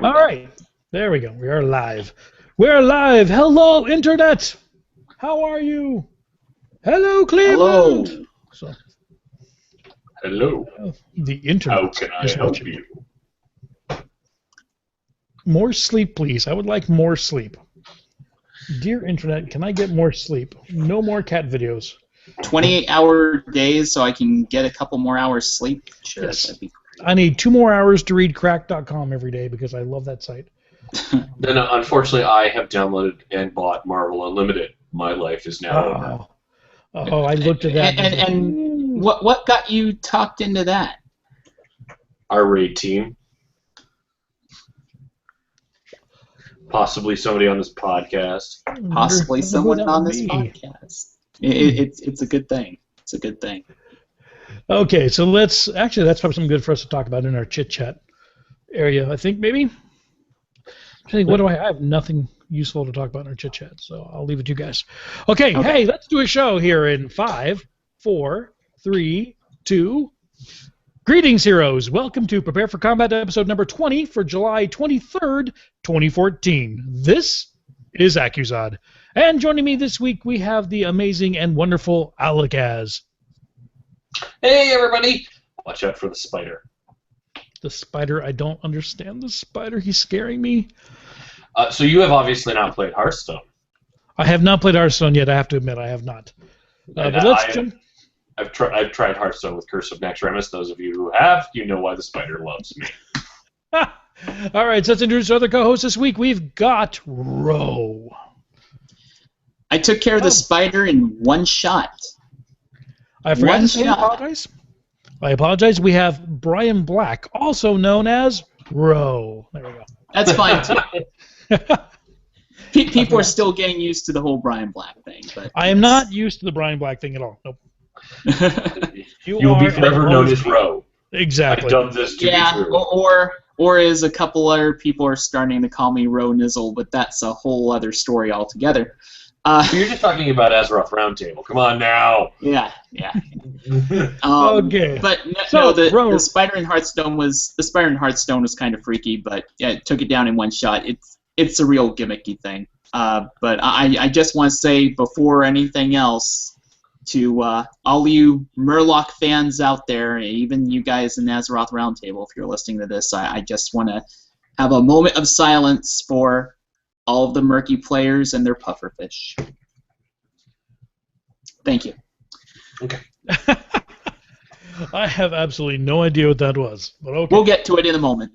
There we go. All right. There we go. We are live. We're live. Hello, Internet. How are you? Hello, Cleveland. Hello. So, Hello. the Internet. How can I is help watching. you? More sleep, please. I would like more sleep. Dear Internet, can I get more sleep? No more cat videos. 28-hour days so I can get a couple more hours sleep? Sure, Yes. that'd be I need 2 more hours to read crack.com every day because I love that site. Then, unfortunately, I have downloaded and bought Marvel Unlimited. My life is now Oh, I looked at that. And what got you talked into that? our raid team. Possibly somebody on this podcast. Possibly someone on this Me. podcast. It's a good thing. It's a good thing. Okay, so that's probably something good for us to talk about in our chit chat area. I think maybe. I think I have nothing useful to talk about in our chit chat, so I'll leave it to you guys. Okay, hey, let's do a show here in 5, 4, 3, 2. Greetings, heroes. Welcome to Prepare for Combat episode number 20 for July 23rd, 2014. This is Accusod. And joining me this week, we have the amazing and wonderful Alakaz. Hey, everybody! Watch out for the spider. The spider, I don't understand the spider. He's scaring me. So you have obviously not played Hearthstone. I have not played Hearthstone yet. I have to admit, I have not. But let's jump. I've tried Hearthstone with Curse of Naxxramas. Those of you who have, you know why the spider loves me. All right, so let's introduce our other co-host this week. We've got Ro. I took care of the spider in one shot. I forgot One to say, I shot. apologize. I apologize. We have Brian Black, also known as Ro. There we go. That's fine too. People are still getting used to the whole Brian Black thing, but I am not used to the Brian Black thing at all. Nope. You'll be are forever and known always as Ro. Exactly. I've done this to yeah, be true. or as a couple other people are starting to call me Ro Nizzle, but that's a whole other story altogether. You're just talking about Azeroth Roundtable. Come on now. Yeah. Okay. But So, Ro- the spider in Hearthstone was kind of freaky, but yeah, it took it down in one shot. It's a real gimmicky thing. But I just want to say before anything else to all you Murloc fans out there, even you guys in Azeroth Roundtable, if you're listening to this, I just want to have a moment of silence for all of the murky players and their pufferfish. Thank you. Okay. I have absolutely no idea what that was, but okay. We'll get to it in a moment.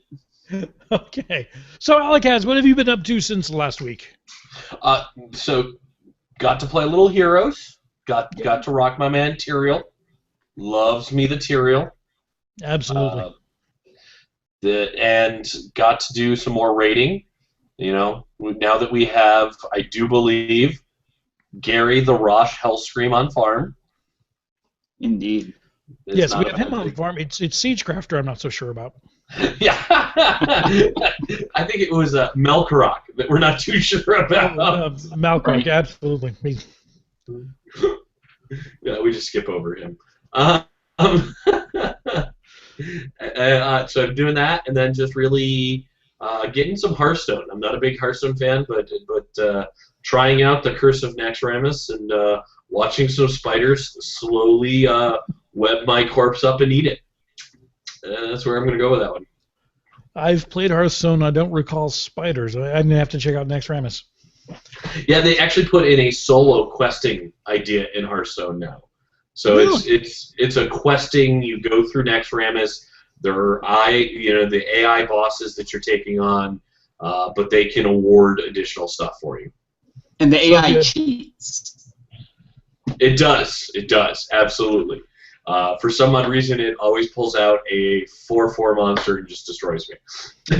Okay. So, Alakaz, what have you been up to since last week? So, got to play Little Heroes. Got to rock my man Tyrael. Loves me the Tyrael. Absolutely. And got to do some more raiding. You know, now that we have, I do believe, Gary the Rosh Hellscream on farm. Indeed. It's yes, not we have a him bad on thing. farm. It's Siegecrafter I'm not so sure about. Yeah. I think it was Melkorok that we're not too sure about. Malcolm, Right. absolutely. Me. Yeah, we just skip over him. So I'm doing that, and then just really getting some Hearthstone. I'm not a big Hearthstone fan, but trying out the Curse of Naxxramas and watching some spiders slowly web my corpse up and eat it. That's where I'm going to go with that one. I've played Hearthstone. I don't recall spiders. I'm gonna have to check out Naxxramas. Yeah, they actually put in a solo questing idea in Hearthstone now. So Really? it's a questing. You go through Naxxramas. There are the AI bosses that you're taking on, but they can award additional stuff for you. And the So AI good. cheats. It does. It does. Absolutely. For some odd reason, it always pulls out a 4/4 monster and just destroys me.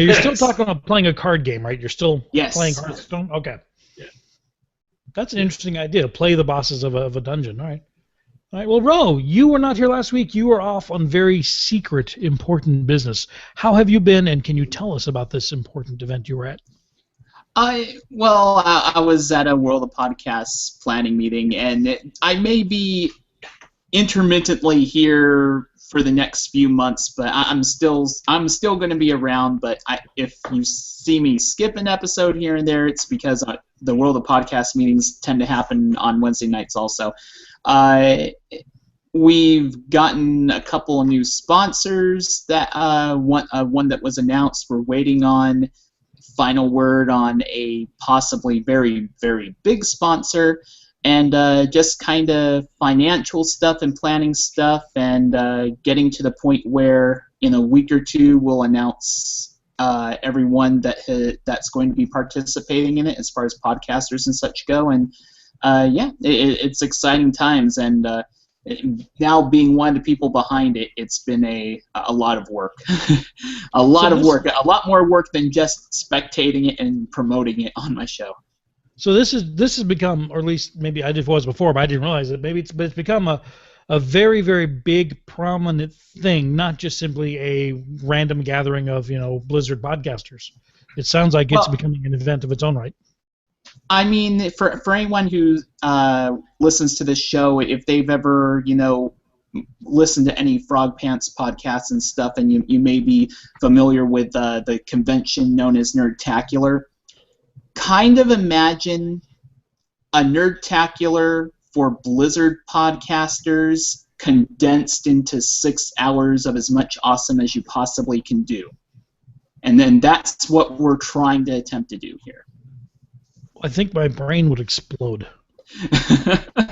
You're still talking about playing a card game, right? You're still Yes. playing Hearthstone? Okay. Yeah. That's an interesting idea. Play the bosses of a dungeon. All right. All right. Well, Ro, you were not here last week. You were off on very secret, important business. How have you been, and can you tell us about this important event you were at? I was at a World of Podcasts planning meeting, and I may be intermittently here for the next few months, but I'm still going to be around. But if you see me skip an episode here and there, it's because the World of Podcast meetings tend to happen on Wednesday nights also. We've gotten a couple of new sponsors. That one that was announced. We're waiting on final word on a possibly very, very big sponsor. And just kind of financial stuff and planning stuff, and getting to the point where in a week or two we'll announce everyone that's going to be participating in it as far as podcasters and such go. And it's exciting times. And now being one of the people behind it, it's been a lot of work. a lot more work than just spectating it and promoting it on my show. So this has become, or at least maybe it was before, but I didn't realize it. Maybe it's become a very, very big, prominent thing, not just simply a random gathering of Blizzard podcasters. It sounds like it's becoming an event of its own right. I mean, for anyone who listens to this show, if they've ever listened to any Frog Pants podcasts and stuff, and you may be familiar with the convention known as Nerdtacular. Kind of imagine a Nerdtacular for Blizzard podcasters condensed into 6 hours of as much awesome as you possibly can do. And then that's what we're trying to attempt to do here. I think my brain would explode.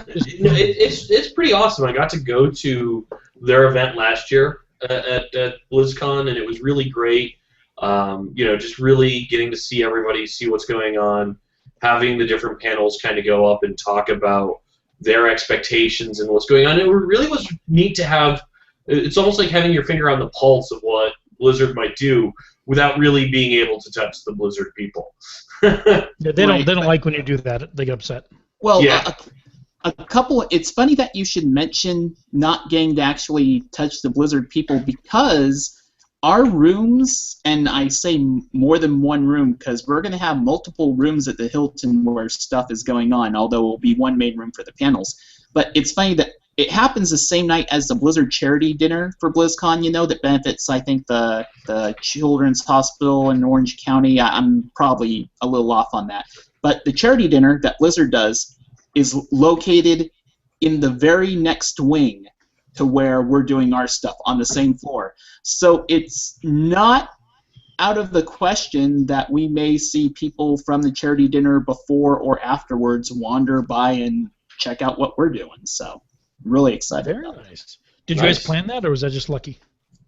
It's pretty awesome. I got to go to their event last year at BlizzCon, and it was really great. Just really getting to see everybody, see what's going on, having the different panels kind of go up and talk about their expectations and what's going on. It really was neat to have. It's almost like having your finger on the pulse of what Blizzard might do without really being able to touch the Blizzard people. They don't like when you do that. They get upset. Well, yeah. A couple. It's funny that you should mention not getting to actually touch the Blizzard people, because our rooms, and I say more than one room because we're going to have multiple rooms at the Hilton where stuff is going on, although it will be one main room for the panels. But it's funny that it happens the same night as the Blizzard charity dinner for BlizzCon, that benefits, I think, the Children's Hospital in Orange County. I'm probably a little off on that. But the charity dinner that Blizzard does is located in the very next wing to where we're doing our stuff on the same floor. So it's not out of the question that we may see people from the charity dinner before or afterwards wander by and check out what we're doing. So really excited. Very nice. Did you guys plan that, or was that just lucky?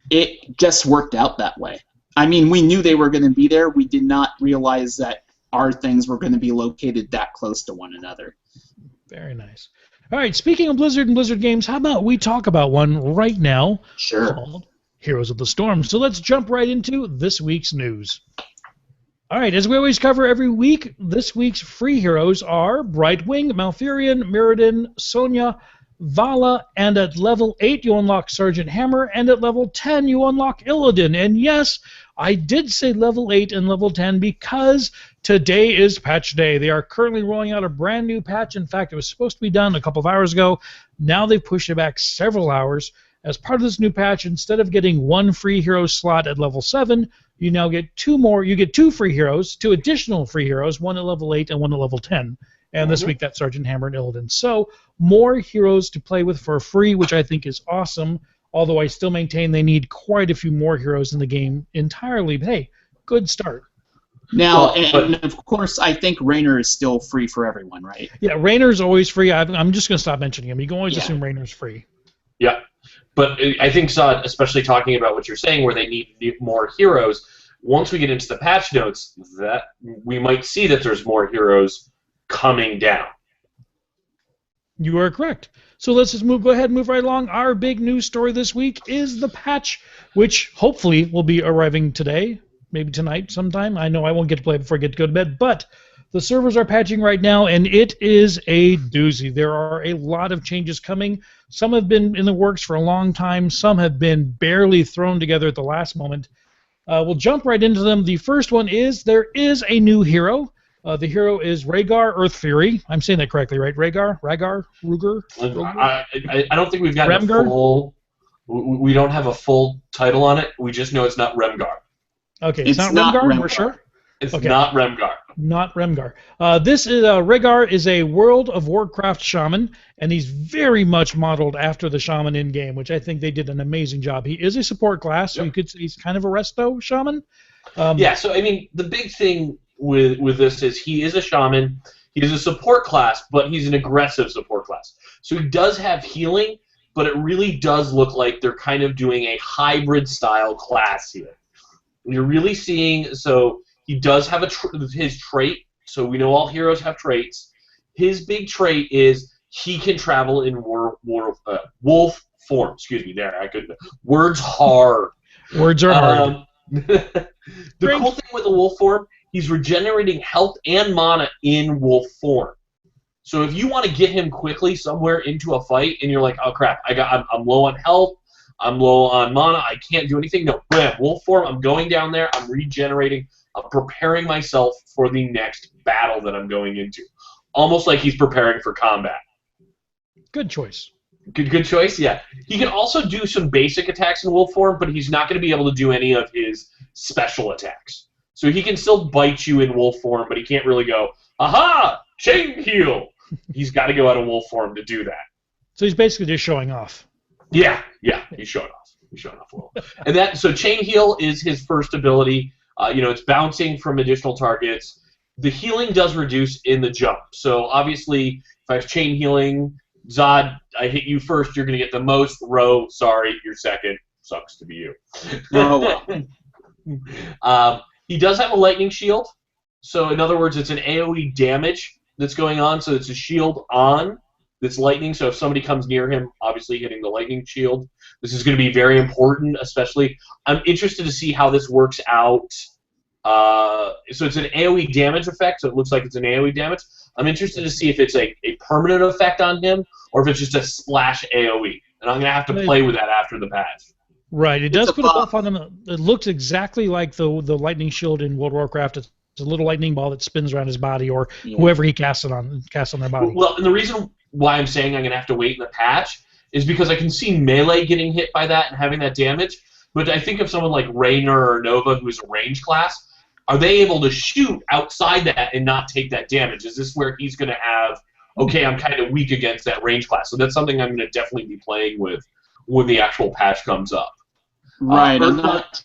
It just worked out that way. I mean, we knew they were going to be there. We did not realize that our things were going to be located that close to one another. Very nice. All right, speaking of Blizzard and Blizzard games, how about we talk about one right now called Heroes of the Storm. So let's jump right into this week's news. All right, as we always cover every week, this week's free heroes are Brightwing, Malfurion, Mirrodin, Sonya, Vala, and at level 8 you unlock Sergeant Hammer, and at level 10 you unlock Illidan. And yes, I did say level 8 and level 10 because today is patch day. They are currently rolling out a brand new patch. In fact, it was supposed to be done a couple of hours ago. Now they've pushed it back several hours. As part of this new patch, instead of getting one free hero slot at level 7, you now get two more. You get two additional free heroes, one at level 8 and one at level 10. And this week that's Sergeant Hammer and Illidan. So more heroes to play with for free, which I think is awesome. Although I still maintain they need quite a few more heroes in the game entirely. But hey, good start. Now, and of course, I think Raynor is still free for everyone, right? Yeah, Raynor's always free. I'm just going to stop mentioning him. You can always assume Raynor's free. Yeah, but I think, Zod, especially talking about what you're saying, where they need more heroes, once we get into the patch notes, that we might see that there's more heroes coming down. You are correct. So let's just go ahead and move right along. Our big news story this week is the patch, which hopefully will be arriving today, maybe tonight sometime. I know I won't get to play before I get to go to bed, but the servers are patching right now, and it is a doozy. There are a lot of changes coming. Some have been in the works for a long time. Some have been barely thrown together at the last moment. We'll jump right into them. The first one is there is a new hero. The hero is Rehgar Earthfury. I'm saying that correctly, right? Rehgar? Ruger? I don't think we've gotten a full We don't have a full title on it. We just know it's not Remgar. Okay, it's not Remgar. We're sure. It's not Remgar. Not Remgar. This is Rhaegar is a World of Warcraft shaman, and he's very much modeled after the shaman in game, which I think they did an amazing job. He is a support class, so you could say he's kind of a resto shaman. Yeah. So I mean, the big thing with this is he is a shaman. He is a support class, but he's an aggressive support class. So he does have healing, but it really does look like they're kind of doing a hybrid style class here. You're really seeing, so he does have his trait, so we know all heroes have traits. His big trait is he can travel in wolf form. Excuse me, there, I couldn't. Words hard. Words are hard. The cool thing with the wolf form, he's regenerating health and mana in wolf form. So if you want to get him quickly somewhere into a fight, and you're like, oh crap, I'm low on health, I'm low on mana, I can't do anything. No, bam, wolf form, I'm going down there, I'm regenerating, I'm preparing myself for the next battle that I'm going into. Almost like he's preparing for combat. Good choice. Good choice, yeah. He can also do some basic attacks in wolf form, but he's not going to be able to do any of his special attacks. So he can still bite you in wolf form, but he can't really go, aha, chain heal. He's got to go out of wolf form to do that. So he's basically just showing off. Yeah, he's showing off. He's showing off a little. And so chain heal is his first ability. It's bouncing from additional targets. The healing does reduce in the jump. So obviously, if I have chain healing, Zod, I hit you first, you're going to get the most. Ro, sorry, you're second. Sucks to be you. Oh, well. He does have a lightning shield. So in other words, it's an AoE damage that's going on. So it's a shield on that's lightning. So if somebody comes near him, obviously hitting the lightning shield, this is going to be very important, especially. I'm interested to see how this works out. So it's an AoE damage effect, so it looks like it's an AoE damage. I'm interested to see if it's a permanent effect on him or if it's just a splash AoE. And I'm going to have to play with that after the patch. Right, it does put a buff on him. It looks exactly like the lightning shield in World of Warcraft. It's a little lightning ball that spins around his body, or whoever he casts on their body. Well, and the reason why I'm saying I'm going to have to wait in the patch is because I can see melee getting hit by that and having that damage. But I think of someone like Raynor or Nova, who is a range class, are they able to shoot outside that and not take that damage? Is this where he's going to have, okay, I'm kind of weak against that range class? So that's something I'm going to definitely be playing with when the actual patch comes up. Right, I'm not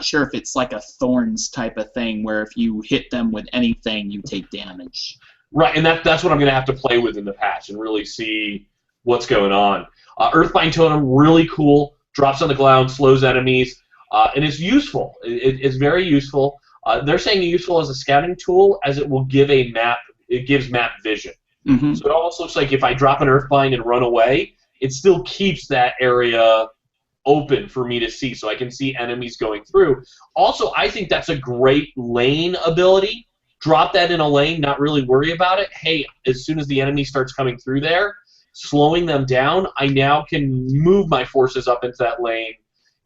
sure if it's like a Thorns type of thing where if you hit them with anything, you take damage. Right, and that's what I'm going to have to play with in the patch and really see what's going on. Earthbind Totem, really cool. Drops on the ground, slows enemies, and it's useful. It's very useful. They're saying useful as a scouting tool, as it will give a map. It gives map vision. Mm-hmm. So it almost looks like if I drop an Earthbind and run away, it still keeps that area open for me to see, so I can see enemies going through. Also, I think that's a great lane ability. Drop that in a lane, not really worry about it. Hey, as soon as the enemy starts coming through there, slowing them down, I now can move my forces up into that lane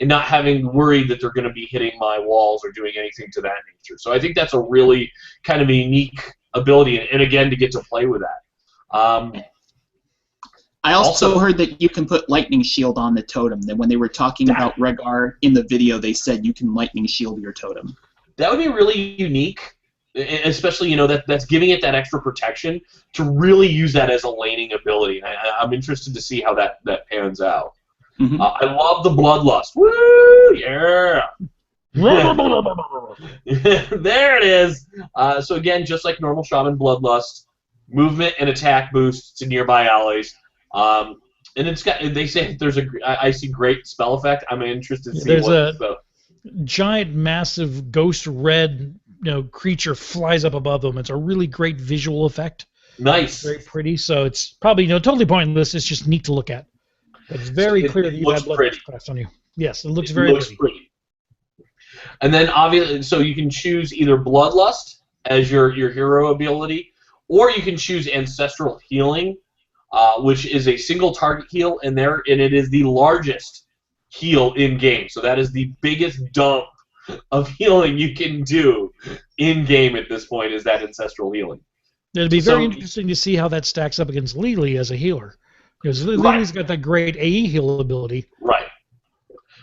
and not having worried that they're going to be hitting my walls or doing anything to that nature. So I think that's a really kind of a unique ability, and again, to get to play with that. I also heard that you can put Lightning Shield on the totem. That when they were talking about Rhaegar in the video, they said you can Lightning Shield your totem. That would be really unique, especially that's giving it that extra protection to really use that as a laning ability. And I'm interested to see how that pans out. Mm-hmm. I love the Bloodlust. Woo! Yeah! There it is. So again, just like normal Shaman Bloodlust, movement and attack boosts to nearby allies. And it's got. They say there's I see great spell effect. I'm interested to see there's a giant, massive ghost red creature flies up above them. It's a really great visual effect. Nice. Very pretty. So it's probably totally pointless. It's just neat to look at. But it's very clear that you have Bloodlust class on you. Yes, it looks very pretty. And then obviously, so you can choose either Bloodlust as your hero ability, or you can choose Ancestral Healing, which is a single target heal, and it is the largest heal in game. So that is the biggest dump of healing you can do in game at this point, is that Ancestral Healing. It'll be very interesting to see how that stacks up against Lily as a healer, Because Lily's got that great AE heal ability. Right.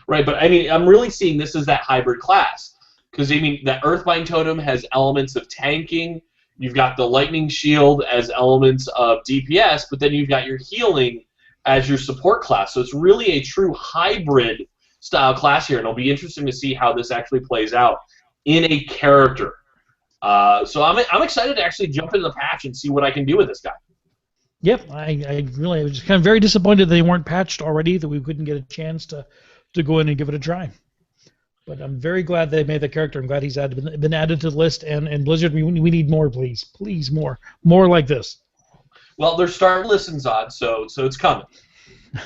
Right, but I mean, I'm really seeing this as that hybrid class. Because, I mean, the Earthbind Totem has elements of tanking. You've got the Lightning Shield as elements of DPS, but then you've got your healing as your support class. So it's really a true hybrid style class here, and it'll be interesting to see how this actually plays out in a character. So I'm excited to actually jump into the patch and see what I can do with this guy. Yep, I really was kind of very disappointed they weren't patched already, that we couldn't get a chance to go in and give it a try. But I'm very glad they made the character. I'm glad he's been added to the list. And Blizzard, we need more, please. Please, more. More like this. Well, there's Star Listen, Zod, so it's coming.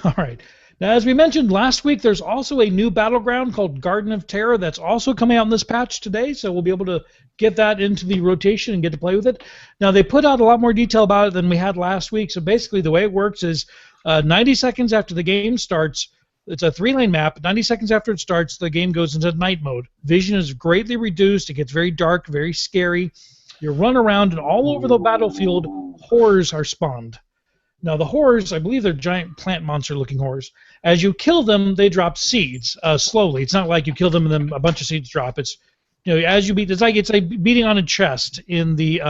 All right. Now, as we mentioned last week, there's also a new battleground called Garden of Terror that's also coming out in this patch today, so we'll be able to get that into the rotation and get to play with it. Now, they put out a lot more detail about it than we had last week, so basically the way it works is 90 seconds after the game starts, it's a 3-lane map. 90 seconds after it starts, the game goes into night mode. Vision is greatly reduced. It gets very dark, very scary. You run around, and all over the battlefield, horrors are spawned. Now, the horrors, I believe they're giant plant monster-looking horrors. As you kill them, they drop seeds slowly. It's not like you kill them and then a bunch of seeds drop. It's, as you beat, it's like beating on a chest in the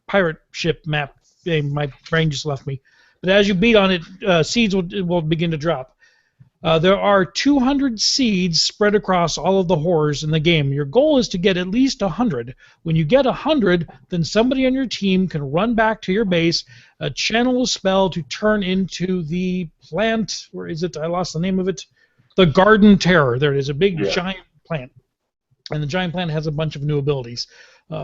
pirate ship map game. My brain just left me. But as you beat on it, seeds will begin to drop. There are 200 seeds spread across all of the horrors in the game. Your goal is to get at least 100. When you get 100, then somebody on your team can run back to your base, channel a spell to turn into the plant. Where is it? I lost the name of it. The Garden Terror. There it is, a big giant plant. And the giant plant has a bunch of new abilities.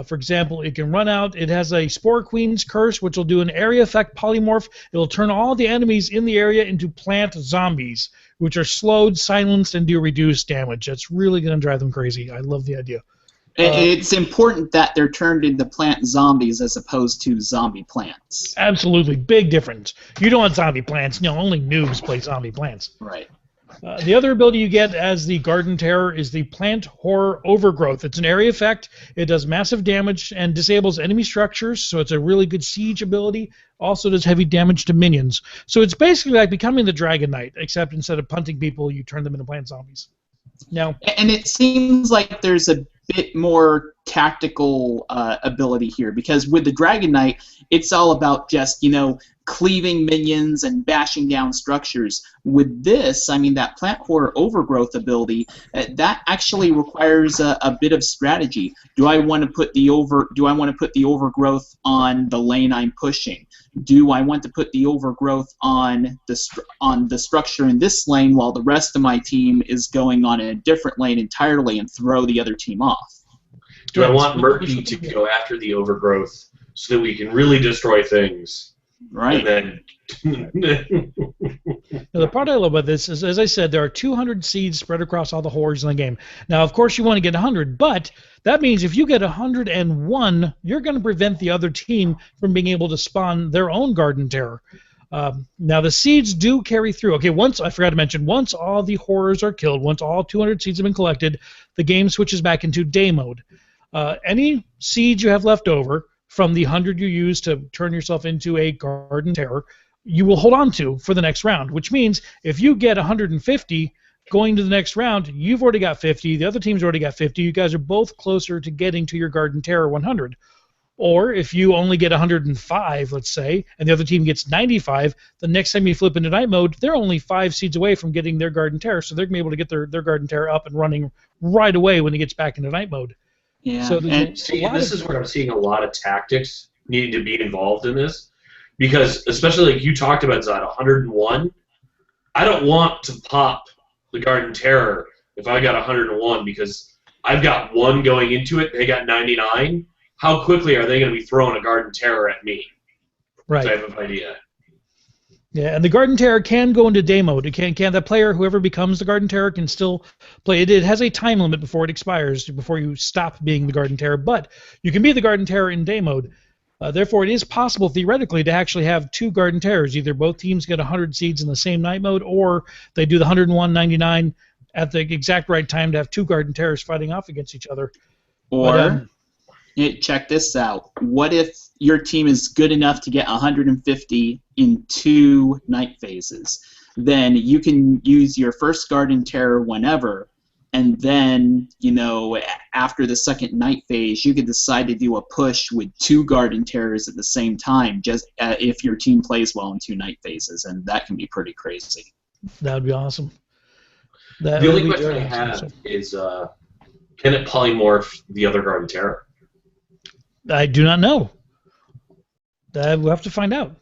For example, it can run out. It has a Spore Queen's Curse, which will do an area effect polymorph. It will turn all the enemies in the area into plant zombies, which are slowed, silenced, and do reduced damage. That's really going to drive them crazy. I love the idea. It's important that they're turned into plant zombies as opposed to zombie plants. Absolutely. Big difference. You don't want zombie plants. Only noobs play zombie plants. Right. The other ability you get as the Garden Terror is the Plant Horror Overgrowth. It's an area effect. It does massive damage and disables enemy structures, so it's a really good siege ability. Also does heavy damage to minions. So it's basically like becoming the Dragon Knight, except instead of punting people, you turn them into plant zombies. Now, and it seems like there's a bit more tactical ability here, because with the Dragon Knight, it's all about just, cleaving minions and bashing down structures. With this, I mean, that Plant Horror Overgrowth ability, that actually requires a bit of strategy. Do I want to put the overgrowth on the lane I'm pushing? Do I want to put the overgrowth on the structure in this lane while the rest of my team is going on a different lane entirely and throw the other team off? Do I want Murky to go after the overgrowth so that we can really destroy things? Right. And then Now, the part I love about this is, as I said, there are 200 seeds spread across all the horrors in the game. Now, of course, you want to get 100, but that means if you get 101, you're going to prevent the other team from being able to spawn their own Garden Terror. Now, the seeds do carry through. Okay, I forgot to mention, once all the horrors are killed, once all 200 seeds have been collected, the game switches back into day mode. Any seeds you have left over from the 100 you use to turn yourself into a Garden Terror, you will hold on to for the next round, which means if you get 150 going to the next round, you've already got 50, the other team's already got 50, you guys are both closer to getting to your Garden Terror 100. Or if you only get 105, let's say, and the other team gets 95, the next time you flip into night mode, they're only 5 seeds away from getting their Garden Terror, so they're going to be able to get their Garden Terror up and running right away when it gets back into night mode. Yeah, so this is where I'm seeing a lot of tactics needing to be involved in this, because especially like you talked about, Zod, 101. I don't want to pop the Garden Terror if I got 101 because I've got 1 going into it, they got 99. How quickly are they going to be throwing a Garden Terror at me? Right. Type of idea. Yeah, and the Garden Terror can go into day mode. It can the player, whoever becomes the Garden Terror, can still play. It has a time limit before it expires, before you stop being the Garden Terror, but you can be the Garden Terror in day mode. Therefore, it is possible, theoretically, to actually have 2 Garden Terrors. Either both teams get 100 seeds in the same night mode, or they do the 101, 99 at the exact right time to have 2 Garden Terrors fighting off against each other. Or check this out. What if your team is good enough to get 150 in 2 night phases? Then you can use your first Garden Terror whenever, and then, after the second night phase, you can decide to do a push with 2 Garden Terrors at the same time, just if your team plays well in 2 night phases, and that can be pretty crazy. That would be awesome. The only question I have is, can it polymorph the other Garden Terror? I do not know. We'll have to find out.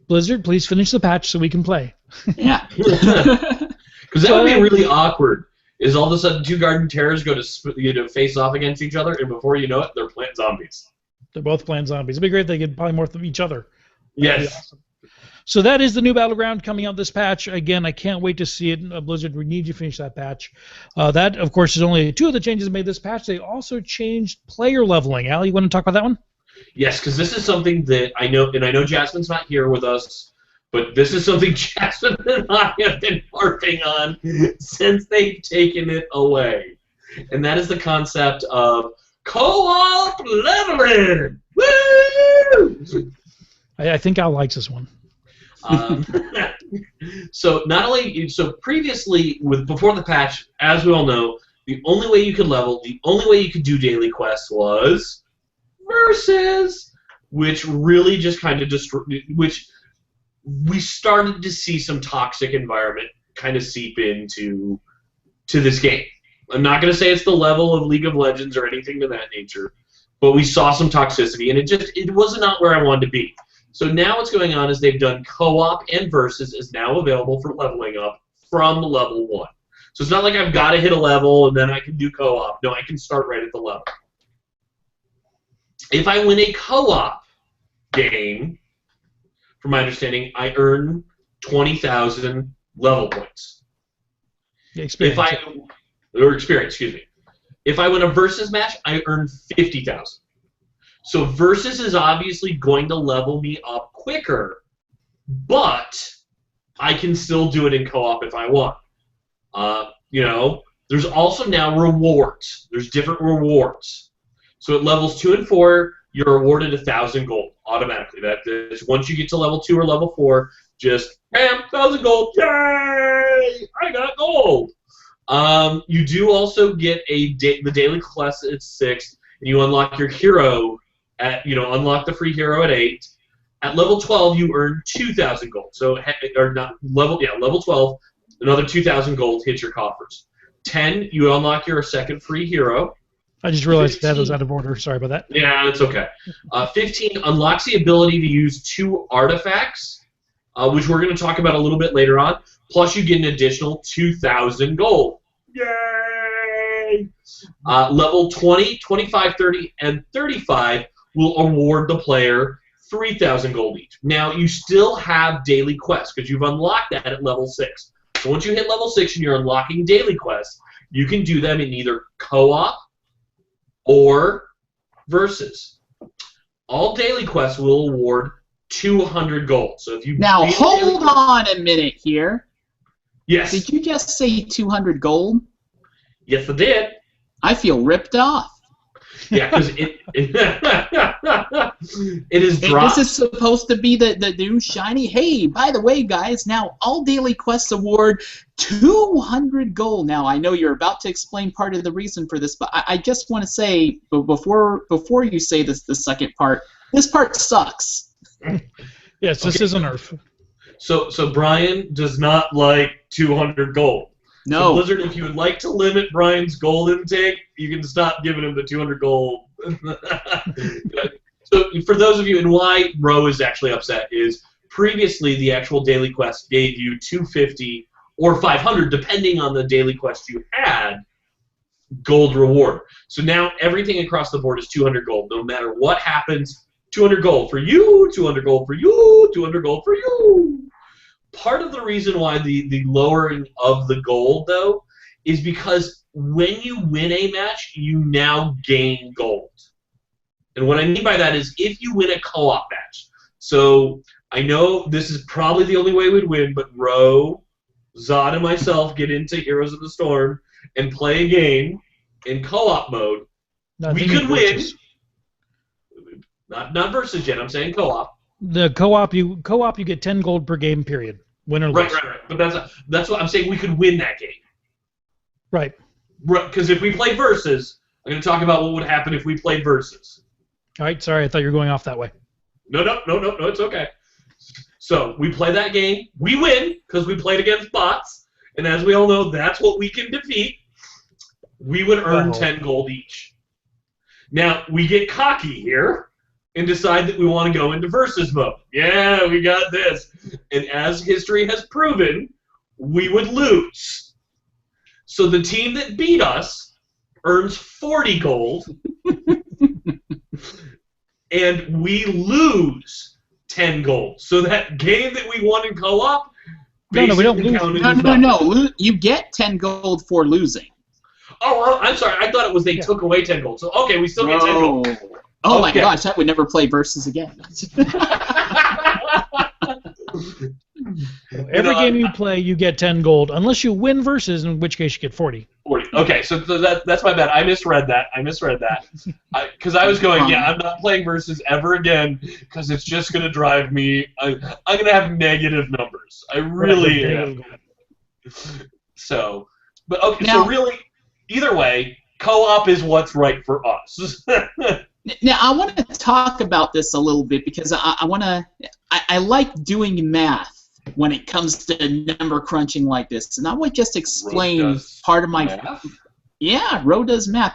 Blizzard, please finish the patch so we can play. Yeah. Because that would be really awkward. Is all of a sudden 2 Garden Terrors go to face off against each other, and before you know it, they're plant zombies. They're both plant zombies. It'd be great if they could polymorph each other. Yes. Awesome. So that is the new Battleground coming out this patch. Again, I can't wait to see it. Blizzard, we need you to finish that patch. That, of course, is only 2 of the changes made this patch. They also changed player leveling. Al, you want to talk about that one? Yes, because this is something that I know, and I know Jasmine's not here with us, but this is something Jasmine and I have been harping on since they've taken it away. And that is the concept of co-op leveling! Woo! I think Al likes this one. So previously, before the patch, as we all know, the only way you could level, the only way you could do daily quests was versus, which really just kind of which we started to see some toxic environment kind of seep into this game. I'm not going to say it's the level of League of Legends or anything to that nature, but we saw some toxicity, and it was not where I wanted to be. So now what's going on is they've done co-op, and versus is now available for leveling up from level 1. So it's not like I've got to hit a level and then I can do co-op. No, I can start right at the level. If I win a co-op game, from my understanding, I earn 20,000 level points. Experience. Experience, excuse me. If I win a versus match, I earn 50,000. So versus is obviously going to level me up quicker, but I can still do it in co-op if I want. There's also now rewards. There's different rewards. So at levels 2 and 4, you're awarded 1,000 gold automatically. That is, once you get to level 2 or level 4, just bam, 1,000 gold. Yay! I got gold. You do also get the daily quest at 6, and you unlock your hero unlock the free hero at 8. At level 12, you earn 2,000 gold. So, level 12, another 2,000 gold hits your coffers. 10, you unlock your second free hero. I just realized 15, that was out of order. Sorry about that. Yeah, it's okay. 15 unlocks the ability to use 2 artifacts, which we're going to talk about a little bit later on. Plus, you get an additional 2,000 gold. Yay! Level 20, 25, 30, and 35 will award the player 3,000 gold each. Now, you still have daily quests because you've unlocked that at level 6. So once you hit level 6 and you're unlocking daily quests, you can do them in either co-op or versus. All daily quests will award 200 gold. So if you now hold on a minute here. Yes. Did you just say 200 gold? Yes, I did. I feel ripped off. Yeah, because it is dropped. This is supposed to be the new shiny. Hey, by the way, guys, now all daily quests award 200 gold. Now, I know you're about to explain part of the reason for this, but I just want to say, before you say the second part, this part sucks. Yes, this is a nerf. So Brian does not like 200 gold. No. So Blizzard, if you would like to limit Brian's gold intake, you can stop giving him the 200 gold. So for those of you, and why Ro is actually upset is previously the actual daily quest gave you 250 or 500, depending on the daily quest you had, gold reward. So now everything across the board is 200 gold. No matter what happens, 200 gold for you, 200 gold for you, 200 gold for you. Part of the reason why the lowering of the gold, though, is because when you win a match, you now gain gold. And what I mean by that is if you win a co-op match. So I know this is probably the only way we'd win, but Ro, Zod, and myself get into Heroes of the Storm and play a game in co-op mode. We could win. Not versus yet. I'm saying co-op. The co-op you get 10 gold per game, period. Win or lose. Right. But that's what I'm saying. We could win that game. Right. Because if we play versus, I'm going to talk about what would happen if we played versus. All right. Sorry, I thought you were going off that way. No, it's okay. So we play that game. We win because we played against bots. And as we all know, that's what we can defeat. We would earn 10 gold each. Now, we get cocky here and decide that we want to go into versus mode. Yeah, we got this. And as history has proven, we would lose. So the team that beat us earns 40 gold, and we lose 10 gold. So that game that we won in co-op, no, we don't lose. No. You get 10 gold for losing. Oh, I'm sorry. I thought it was they took away 10 gold. So, okay, we still get 10 gold. Oh my gosh, I would never play versus again. Every game you play, you get 10 gold, unless you win versus, in which case you get 40. 40. Okay, so that's my bad. I misread that. Because I was going, I'm not playing versus ever again, because it's just going to drive me. I'm going to have negative numbers. I really am. So, but okay, so really, either way, co-op is what's right for us. Now, I want to talk about this a little bit because I like doing math when it comes to number crunching like this, and I would just explain part of my math? Yeah, Ro does math.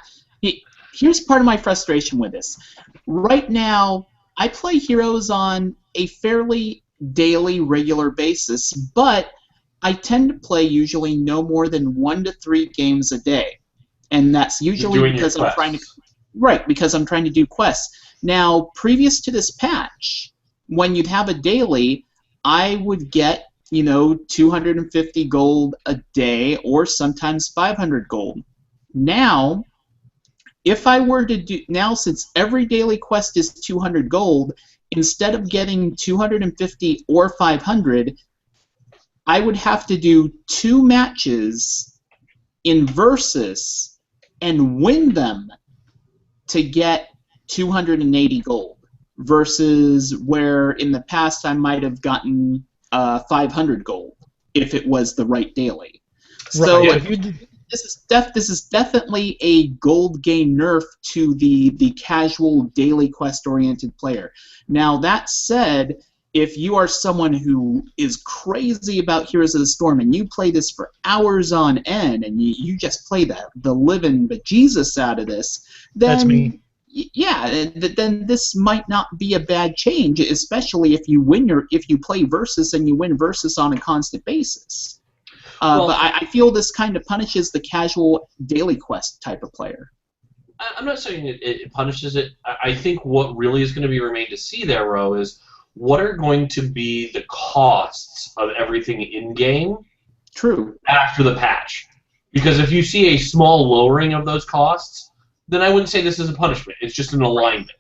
Here's part of my frustration with this. Right now, I play Heroes on a fairly daily, regular basis, but I tend to play usually no more than 1 to 3 games a day, and that's usually because I'm trying to. Right, because I'm trying to do quests. Now, previous to this patch, when you'd have a daily, I would get, 250 gold a day or sometimes 500 gold. Now, if I were to do, since every daily quest is 200 gold, instead of getting 250 or 500, I would have to do 2 matches in Versus and win them to get 280 gold, versus where in the past I might have gotten 500 gold if it was the right daily. So this is definitely a gold gain nerf to the casual daily quest-oriented player. Now that said, if you are someone who is crazy about Heroes of the Storm and you play this for hours on end and you just play the living bejesus out of this, then that's me. Yeah, then this might not be a bad change, especially if you play Versus and you win Versus on a constant basis. But I feel this kind of punishes the casual daily quest type of player. I'm not saying it punishes it. I think what really is going to be remain to see there, Ro, is what are going to be the costs of everything in-game after the patch. Because if you see a small lowering of those costs, then I wouldn't say this is a punishment. It's just an alignment.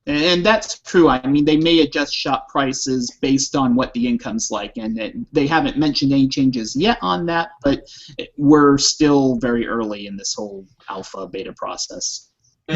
And that's true. I mean, they may adjust shop prices based on what the income's like, and they haven't mentioned any changes yet on that, but we're still very early in this whole alpha beta process. Go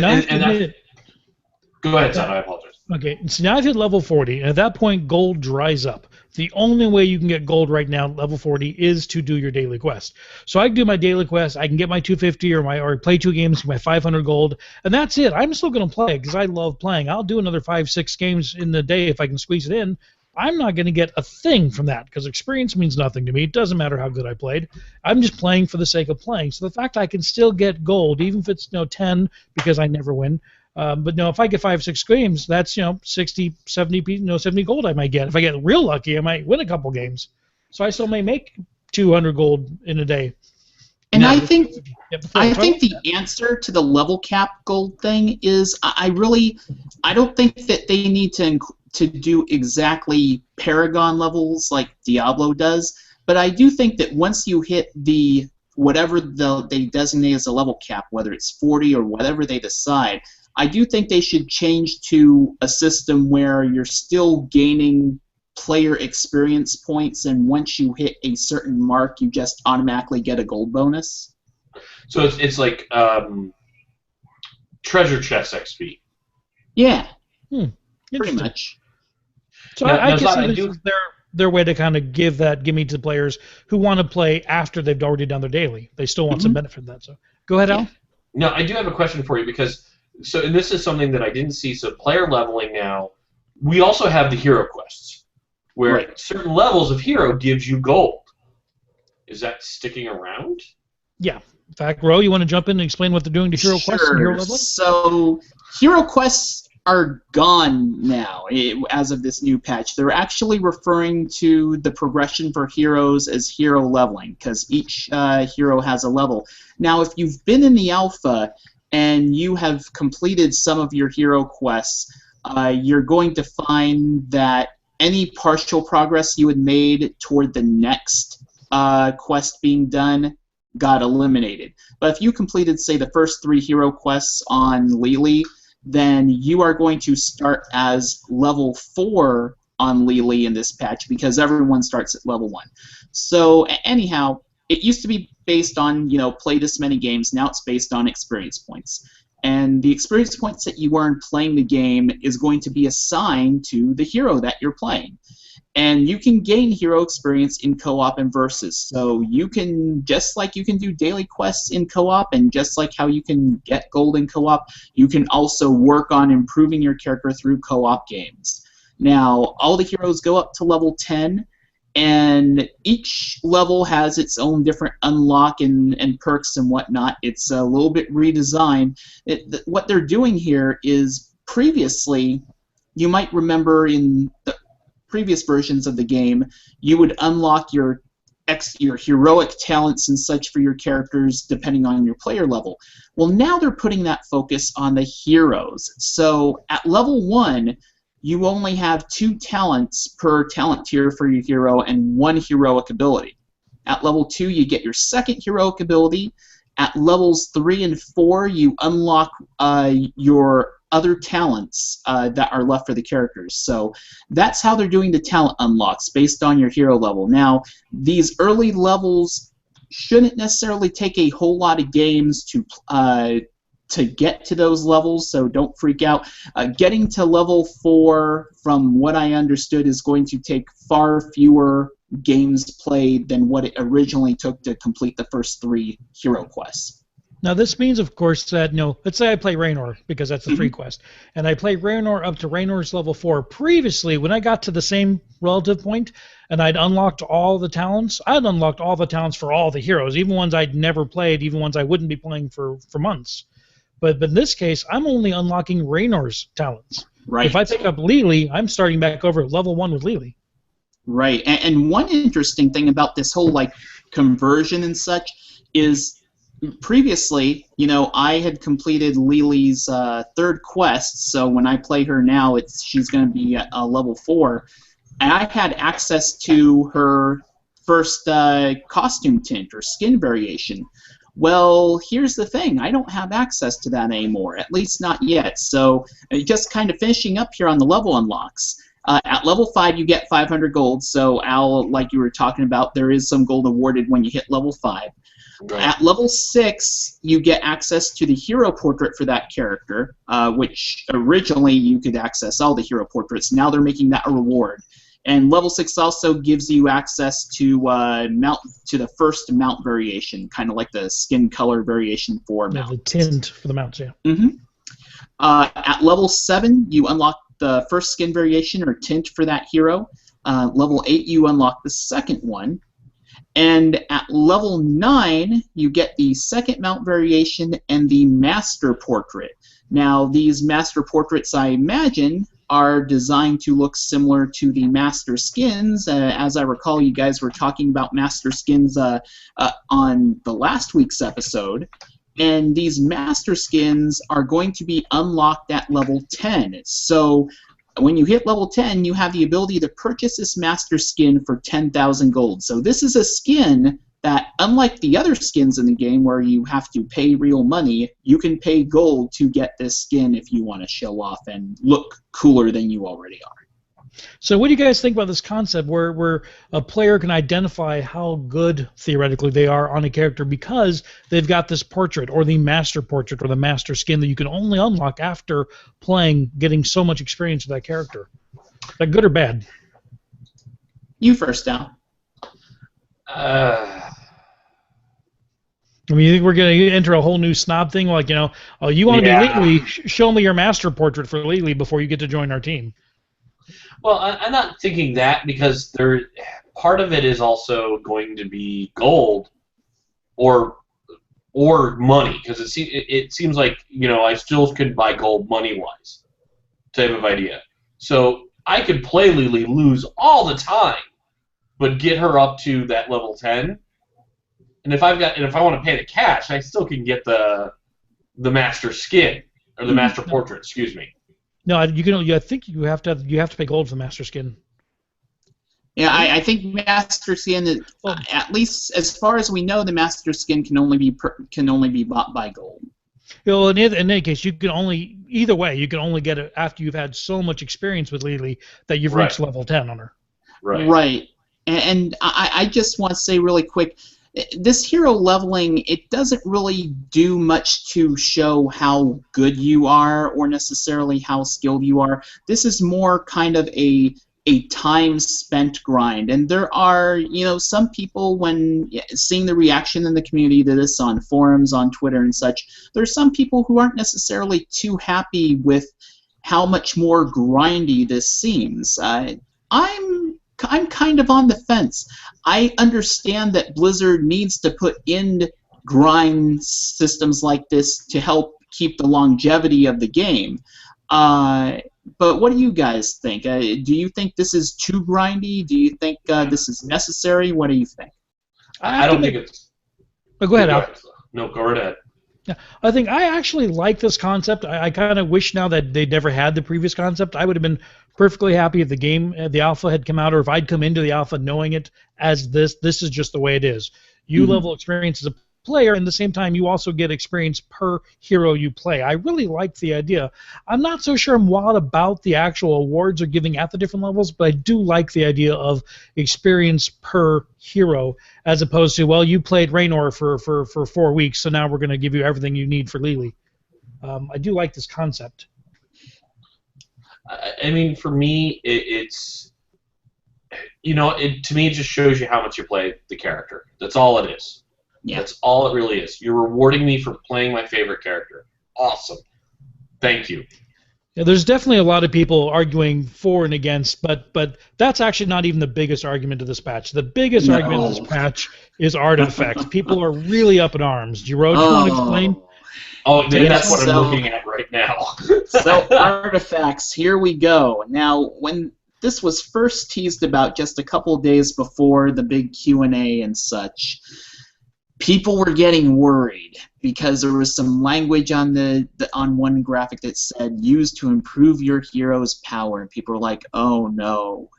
ahead, Todd. I apologize. Okay, so now I've hit level 40, and at that point, gold dries up. The only way you can get gold right now, level 40, is to do your daily quest. So I can do my daily quest, I can get my 250 or play 2 games for my 500 gold, and that's it. I'm still going to play because I love playing. I'll do another 5-6 games in the day if I can squeeze it in. I'm not going to get a thing from that because experience means nothing to me. It doesn't matter how good I played. I'm just playing for the sake of playing. So the fact I can still get gold, even if it's 10 because I never win. But no, if I get 5-6 games, that's 60, 70 gold I might get. If I get real lucky, I might win a couple games. So I still may make 200 gold in a day. And I think the answer to the level cap gold thing is I don't think that they need to do exactly Paragon levels like Diablo does. But I do think that once you hit whatever they designate as a level cap, whether it's 40 or whatever they decide, I do think they should change to a system where you're still gaining player experience points, and once you hit a certain mark, you just automatically get a gold bonus. So it's like treasure chest XP. Yeah. Pretty Interesting. much. So Now- I now, guess Zod, this is their way to kind of give that gimme to players who want to play after they've already done their daily. They still want some benefit from that. So go ahead, Al. Now, I do have a question for you because, and this is something that I didn't see. So player leveling now, we also have the hero quests, where Right. certain levels of hero gives you gold. Is that sticking around? Yeah. In fact, Ro, you want to jump in and explain what they're doing to hero quests and hero leveling? So hero quests are gone now as of this new patch. They're actually referring to the progression for heroes as hero leveling because each hero has a level. Now, if you've been in the alpha and you have completed some of your hero quests, you're going to find that any partial progress you had made toward the next quest being done got eliminated. But if you completed, say, the first 3 hero quests on Lily, then you are going to start as level 4 on Lily in this patch because everyone starts at level 1. So anyhow, it used to be based on, play this many games. Now it's based on experience points. And the experience points that you earn playing the game is going to be assigned to the hero that you're playing. And you can gain hero experience in co-op and versus. So you can, just like you can do daily quests in co-op, and just like how you can get gold in co-op, you can also work on improving your character through co-op games. Now, all the heroes go up to level 10, and each level has its own different unlock and perks and whatnot. It's a little bit redesigned. What they're doing here is, previously, you might remember in the previous versions of the game, you would unlock your heroic talents and such for your characters depending on your player level. Well, now they're putting that focus on the heroes. So at level 1, you only have 2 talents per talent tier for your hero and 1 heroic ability. At level 2, you get your second heroic ability. At levels 3 and 4, you unlock your other talents that are left for the characters. So that's how they're doing the talent unlocks, based on your hero level. Now, these early levels shouldn't necessarily take a whole lot of games to get to those levels, so don't freak out. Getting to level 4, from what I understood, is going to take far fewer games played than what it originally took to complete the first 3 hero quests. Now, this means, of course, that, let's say I play Raynor, because that's the free quest, and I play Raynor up to Raynor's level 4. Previously, when I got to the same relative point, and I'd unlocked all the talents, I'd unlocked all the talents for all the heroes, even ones I'd never played, even ones I wouldn't be playing for months. But in this case, I'm only unlocking Raynor's talents. Right. If I pick up Lily, I'm starting back over at level 1 with Lily. Right. And one interesting thing about this whole, conversion and such is, previously, I had completed Lily's 3rd quest, so when I play her now, she's going to be at level 4, and I had access to her first costume tint or skin variation. Well, here's the thing. I don't have access to that anymore, at least not yet. So just kind of finishing up here on the level unlocks. At level 5, you get 500 gold. So, Al, like you were talking about, there is some gold awarded when you hit level 5. Right. At level 6, you get access to the hero portrait for that character, which originally you could access all the hero portraits. Now they're making that a reward. And level 6 also gives you access to the first mount variation, kind of like the skin color variation for mounts. The tint for the mounts, yeah. Mm-hmm. At level 7, you unlock the first skin variation or tint for that hero. Level 8, you unlock the second one. And at level 9, you get the second mount variation and the master portrait. Now, these master portraits, I imagine, are designed to look similar to the master skins. As I recall, you guys were talking about master skins on the last week's episode. And these master skins are going to be unlocked at level 10. So when you hit level 10, you have the ability to purchase this master skin for 10,000 gold. So this is a skin that, unlike the other skins in the game where you have to pay real money, you can pay gold to get this skin if you want to show off and look cooler than you already are. So what do you guys think about this concept where a player can identify how good, theoretically, they are on a character because they've got this portrait or the master portrait or the master skin that you can only unlock after playing, getting so much experience with that character? Is that good or bad? You first, Al. I mean, you think we're going to enter a whole new snob thing? Like, oh, you want to be Lee? Show me your master portrait for Lee before you get to join our team. Well, I'm not thinking that because part of it is also going to be gold or money because it seems like I still could buy gold money-wise type of idea. So I could play Lily, lose all the time, but get her up to that level 10. And if I want to pay the cash, I still can get the master skin or the master portrait. Excuse me. No, you can. I think you have to pay gold for the master skin. Yeah, I think master skin, at least as far as we know, the master skin can only be bought by gold. Well, in any case, you can only either way. You can only get it after you've had so much experience with Lily that you've reached level 10 on her. Right. Right. And I just want to say really quick. This hero leveling, it doesn't really do much to show how good you are or necessarily how skilled you are. This is more kind of a time spent grind. And there are, some people, when seeing the reaction in the community to this on forums, on Twitter and such, there's some people who aren't necessarily too happy with how much more grindy this seems. I'm kind of on the fence. I understand that Blizzard needs to put in grind systems like this to help keep the longevity of the game. But what do you guys think? Do you think this is too grindy? Do you think this is necessary? What do you think? I don't think it's... Oh, go ahead, Al. No, go right ahead. Yeah, I actually like this concept. I kind of wish now that they never had the previous concept. I would have been perfectly happy if the alpha had come out, or if I'd come into the alpha knowing it as this is just the way it is. You level experience as a player, and at the same time you also get experience per hero you play. I really like the idea. I'm not so sure I'm wild about the actual awards they're giving at the different levels, but I do like the idea of experience per hero as opposed to, well, you played Raynor for 4 weeks, so now we're going to give you everything you need for Lily. I do like this concept. I mean, for me, it's to me it just shows you how much you play the character. That's all it is. Yeah. That's all it really is. You're rewarding me for playing my favorite character. Awesome. Thank you. Yeah, there's definitely a lot of people arguing for and against, but that's actually not even the biggest argument of this patch. The biggest argument of this patch is artifacts. People are really up in arms. Giro, do you want to explain? Oh, that's what I'm looking at right now. So, artifacts, here we go. Now, when this was first teased about just a couple of days before the big Q&A and such, people were getting worried because there was some language on on one graphic that said used to improve your hero's power, and people were like, "Oh no,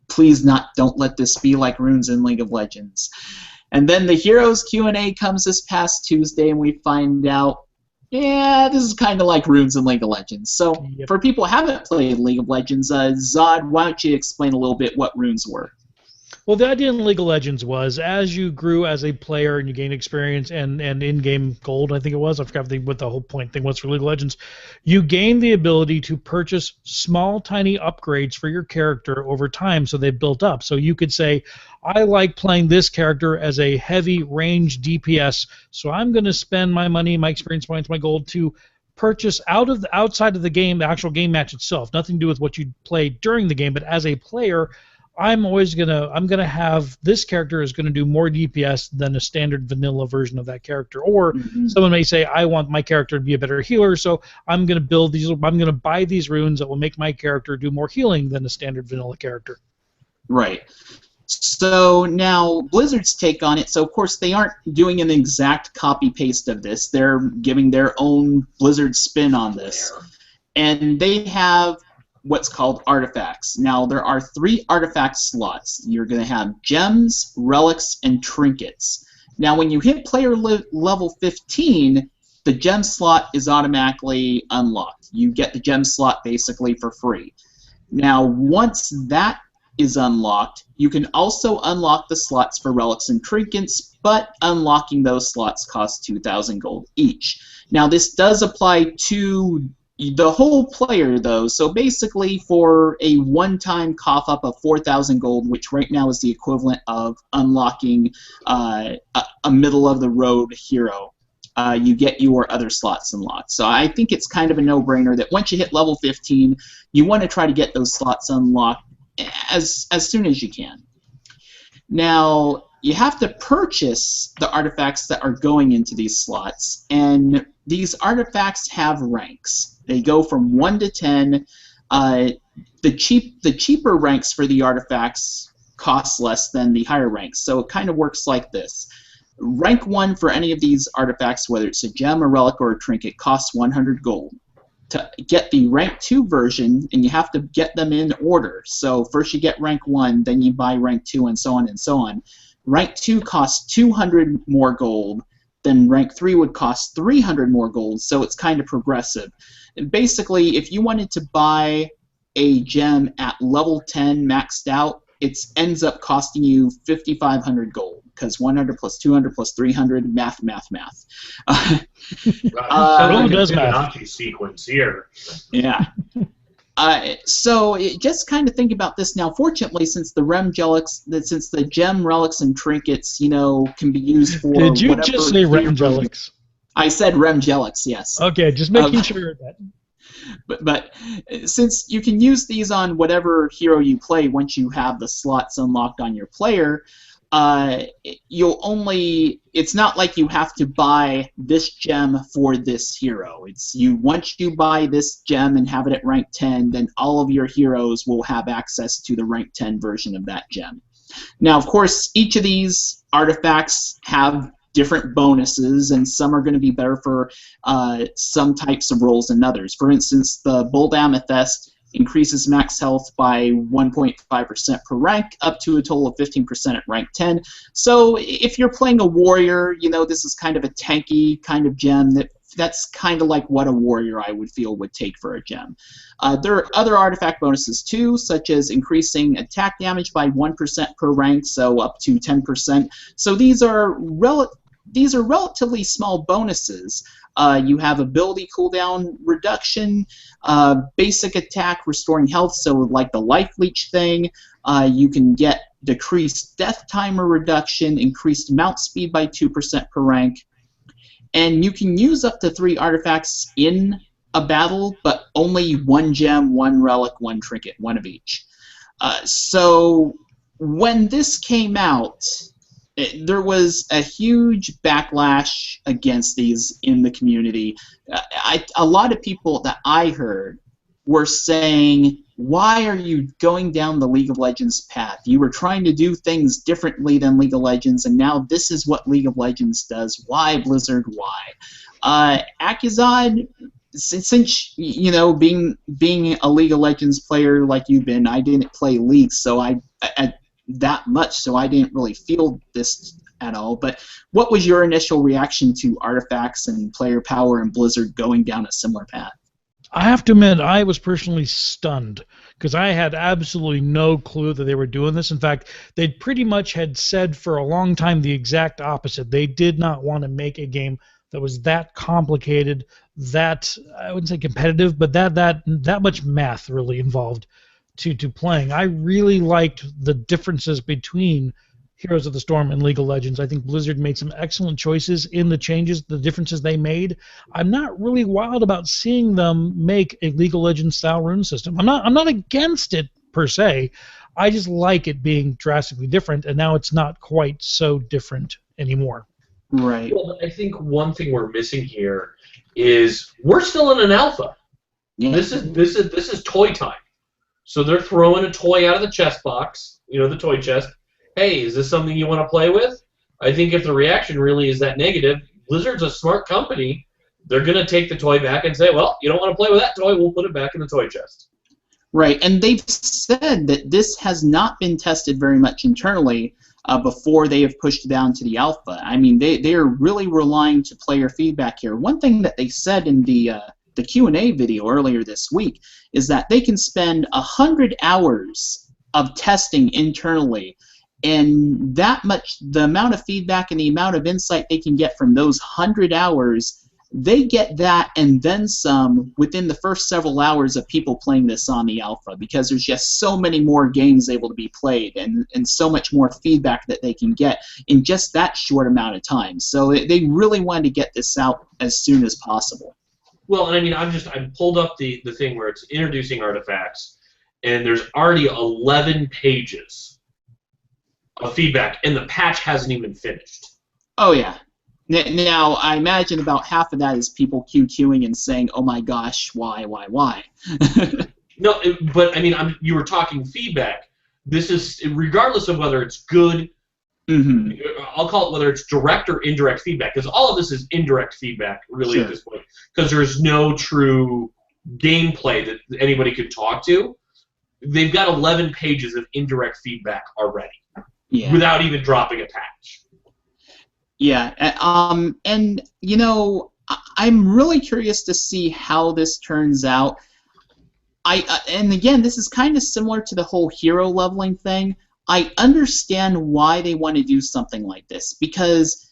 please don't let this be like runes in League of Legends." And then the heroes Q&A comes this past Tuesday, and we find out, yeah, this is kind of like runes in League of Legends. So for people who haven't played League of Legends, Zod, why don't you explain a little bit what runes were? Well, the idea in League of Legends was as you grew as a player and you gained experience and in-game gold, I think it was. I forgot what the whole point thing was for League of Legends. You gained the ability to purchase small, tiny upgrades for your character over time, so they built up. So you could say, I like playing this character as a heavy range DPS, so I'm going to spend my money, my experience points, my gold to purchase outside of the game, the actual game match itself. Nothing to do with what you played during the game, but as a player, I'm gonna have this character is gonna do more DPS than a standard vanilla version of that character. Or someone may say, I want my character to be a better healer, so I'm gonna buy these runes that will make my character do more healing than a standard vanilla character. Right. So now Blizzard's take on it, so of course they aren't doing an exact copy-paste of this. They're giving their own Blizzard spin on this. And they have what's called artifacts. Now, there are 3 artifact slots. You're going to have gems, relics, and trinkets. Now, when you hit player level 15, the gem slot is automatically unlocked. You get the gem slot basically for free. Now, once that is unlocked, you can also unlock the slots for relics and trinkets, but unlocking those slots costs 2,000 gold each. Now, this does apply to the whole player, though, so basically for a one-time cough-up of 4,000 gold, which right now is the equivalent of unlocking a middle-of-the-road hero, you get your other slots unlocked. So I think it's kind of a no-brainer that once you hit level 15, you want to try to get those slots unlocked as soon as you can. Now, you have to purchase the artifacts that are going into these slots, and these artifacts have ranks. They go from 1 to 10. The cheaper ranks for the artifacts cost less than the higher ranks, so it kind of works like this. Rank 1 for any of these artifacts, whether it's a gem, a relic, or a trinket, costs 100 gold. To get the rank 2 version, and you have to get them in order. So first you get rank 1, then you buy rank 2, and so on and so on. Rank 2 costs 200 more gold, then rank 3 would cost 300 more gold, so it's kind of progressive. And basically, if you wanted to buy a gem at level 10 maxed out, it ends up costing you 5,500 gold, because 100 plus 200 plus 300, math. Who does math? Fibonacci sequence here. Yeah. So just kind of think about this now. Fortunately, since the gem relics and trinkets, can be used for. Did you just say remgelics? I said remgelics, yes. Okay, just making sure that. But since you can use these on whatever hero you play once you have the slots unlocked on your player, it's not like you have to buy this gem for this hero. Once you buy this gem and have it at rank 10, then all of your heroes will have access to the rank 10 version of that gem. Now, of course, each of these artifacts have different bonuses, and some are going to be better for some types of roles than others. For instance, the Bold Amethyst increases max health by 1.5% per rank, up to a total of 15% at rank 10. So if you're playing a warrior, this is kind of a tanky kind of gem that's kind of like what a warrior I would feel would take for a gem. There are other artifact bonuses too, such as increasing attack damage by 1% per rank, so up to 10%. So these are relatively small bonuses. You have ability cooldown reduction, basic attack restoring health, so like the life leech thing. You can get decreased death timer reduction, increased mount speed by 2% per rank, and you can use up to 3 artifacts in a battle, but only 1 gem, 1 relic, 1 trinket, 1 of each. So when this came out, there was a huge backlash against these in the community. A lot of people that I heard were saying, why are you going down the League of Legends path? You were trying to do things differently than League of Legends, and now this is what League of Legends does. Why, Blizzard? Why? Akizad, since being a League of Legends player like you've been, I didn't play League, so that much, so I didn't really feel this at all. But what was your initial reaction to artifacts and player power and Blizzard going down a similar path? I have to admit, I was personally stunned because I had absolutely no clue that they were doing this. In fact, they pretty much had said for a long time the exact opposite. They did not want to make a game that was that complicated, that, I wouldn't say competitive, but that much math really involved to playing. I really liked the differences between Heroes of the Storm and League of Legends. I think Blizzard made some excellent choices in the changes, the differences they made. I'm not really wild about seeing them make a League of Legends style rune system. I'm not against it per se. I just like it being drastically different, and now it's not quite so different anymore. Right. Well, I think one thing we're missing here is we're still in an alpha. Yeah. This is toy time. So they're throwing a toy out of the chest box, the toy chest. Hey, is this something you want to play with? I think if the reaction really is that negative, Blizzard's a smart company. They're going to take the toy back and say, well, you don't want to play with that toy, we'll put it back in the toy chest. Right, and they've said that this has not been tested very much internally before they have pushed it down to the alpha. I mean, they are really relying to player feedback here. One thing that they said in the the Q&A video earlier this week, is that they can spend 100 hours of testing internally, and that much, the amount of feedback and the amount of insight they can get from those 100 hours, they get that and then some within the first several hours of people playing this on the alpha, because there's just so many more games able to be played and so much more feedback that they can get in just that short amount of time. So they really wanted to get this out as soon as possible. Well, and I mean, I pulled up the thing where it's introducing artifacts, and there's already 11 pages of feedback, and the patch hasn't even finished. Oh, yeah. Now, I imagine about half of that is people QQing and saying, oh my gosh, why? No, but I mean, you were talking feedback. This is, regardless of whether it's good, I'll call it whether it's direct or indirect feedback, because all of this is indirect feedback, really, Sure. at this point, because there's no true gameplay that anybody could talk to. They've got 11 pages of indirect feedback already, without even dropping a patch. Yeah, and you know, I'm really curious to see how this turns out. And again, this is kind of similar to the whole hero leveling thing. I understand why they want to do something like this, because